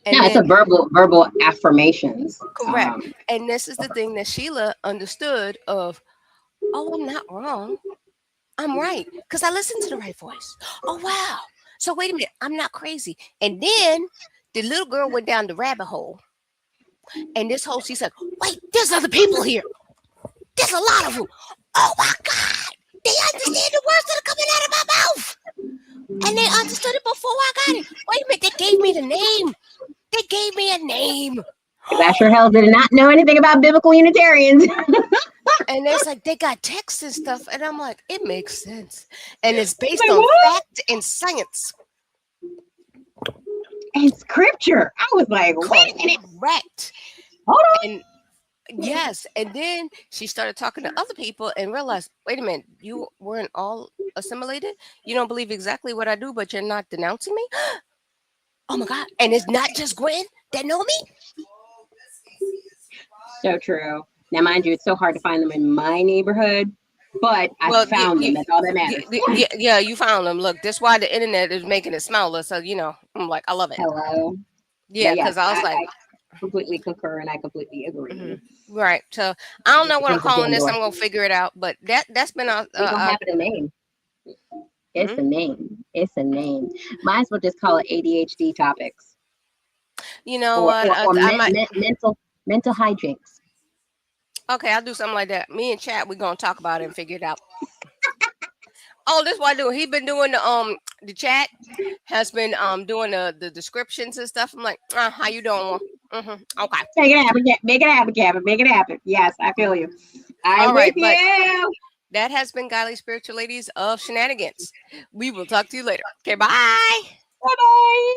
Speaker 1: And
Speaker 2: No, it's a
Speaker 1: then
Speaker 2: verbal affirmations.
Speaker 1: correct. And this is the thing that Sheila understood of, oh, I'm not wrong. I'm right because I listened to the right voice. Oh, wow. So wait a minute. I'm not crazy. And then the little girl went down the rabbit hole. And this host, he said, wait, there's other people here. There's a lot of them. Oh my God. They understand the words that are coming out of my mouth. And they understood it before I got it. Wait a minute, they gave me the name. They gave me a name.
Speaker 2: Because I sure hell did not know anything about biblical Unitarians.
Speaker 1: And it's like they got texts and stuff. And I'm like, it makes sense. And it's based
Speaker 2: Like,
Speaker 1: on
Speaker 2: what?
Speaker 1: fact and science.
Speaker 2: And scripture. I was like, wait a minute.
Speaker 1: Correct.
Speaker 2: Hold on.
Speaker 1: And yes. And then she started talking to other people and realized, wait a minute, you weren't all assimilated. You don't believe exactly what I do, but you're not denouncing me. Oh my God. And it's not just Gwen that know me.
Speaker 2: So true. Now, mind you, it's so hard to find them in my neighborhood, but I
Speaker 1: Well,
Speaker 2: found them. That's all that matters.
Speaker 1: yeah, you found them. Look, that's why the internet is making it smaller. So, I'm like, I love it.
Speaker 2: Hello.
Speaker 1: Yeah,
Speaker 2: But yes,
Speaker 1: because I was like,
Speaker 2: I completely concur and I completely agree.
Speaker 1: mhm. Right. So I don't know what I'm
Speaker 2: Becomes a
Speaker 1: calling
Speaker 2: damn
Speaker 1: this.
Speaker 2: door.
Speaker 1: I'm gonna figure it out. But that's been
Speaker 2: We don't have it a name. It's a name. It's a name. Might as well just call it ADHD topics.
Speaker 1: you know
Speaker 2: Or
Speaker 1: what? I might.
Speaker 2: mental hijinks.
Speaker 1: Okay, I'll do something like that. Me and Chat, we're gonna talk about it and figure it out. Oh, this is what I do. He been doing the chat has been doing the descriptions and stuff. I'm like, how you doing? Okay.
Speaker 2: Make it happen, make it happen, Kevin. Make it happen. Yes, I feel you. I'm
Speaker 1: All
Speaker 2: with
Speaker 1: right, but
Speaker 2: you.
Speaker 1: that has been Godly Spiritual Ladies of Shenanigans. We will talk to you later. Okay, bye.
Speaker 2: Bye bye.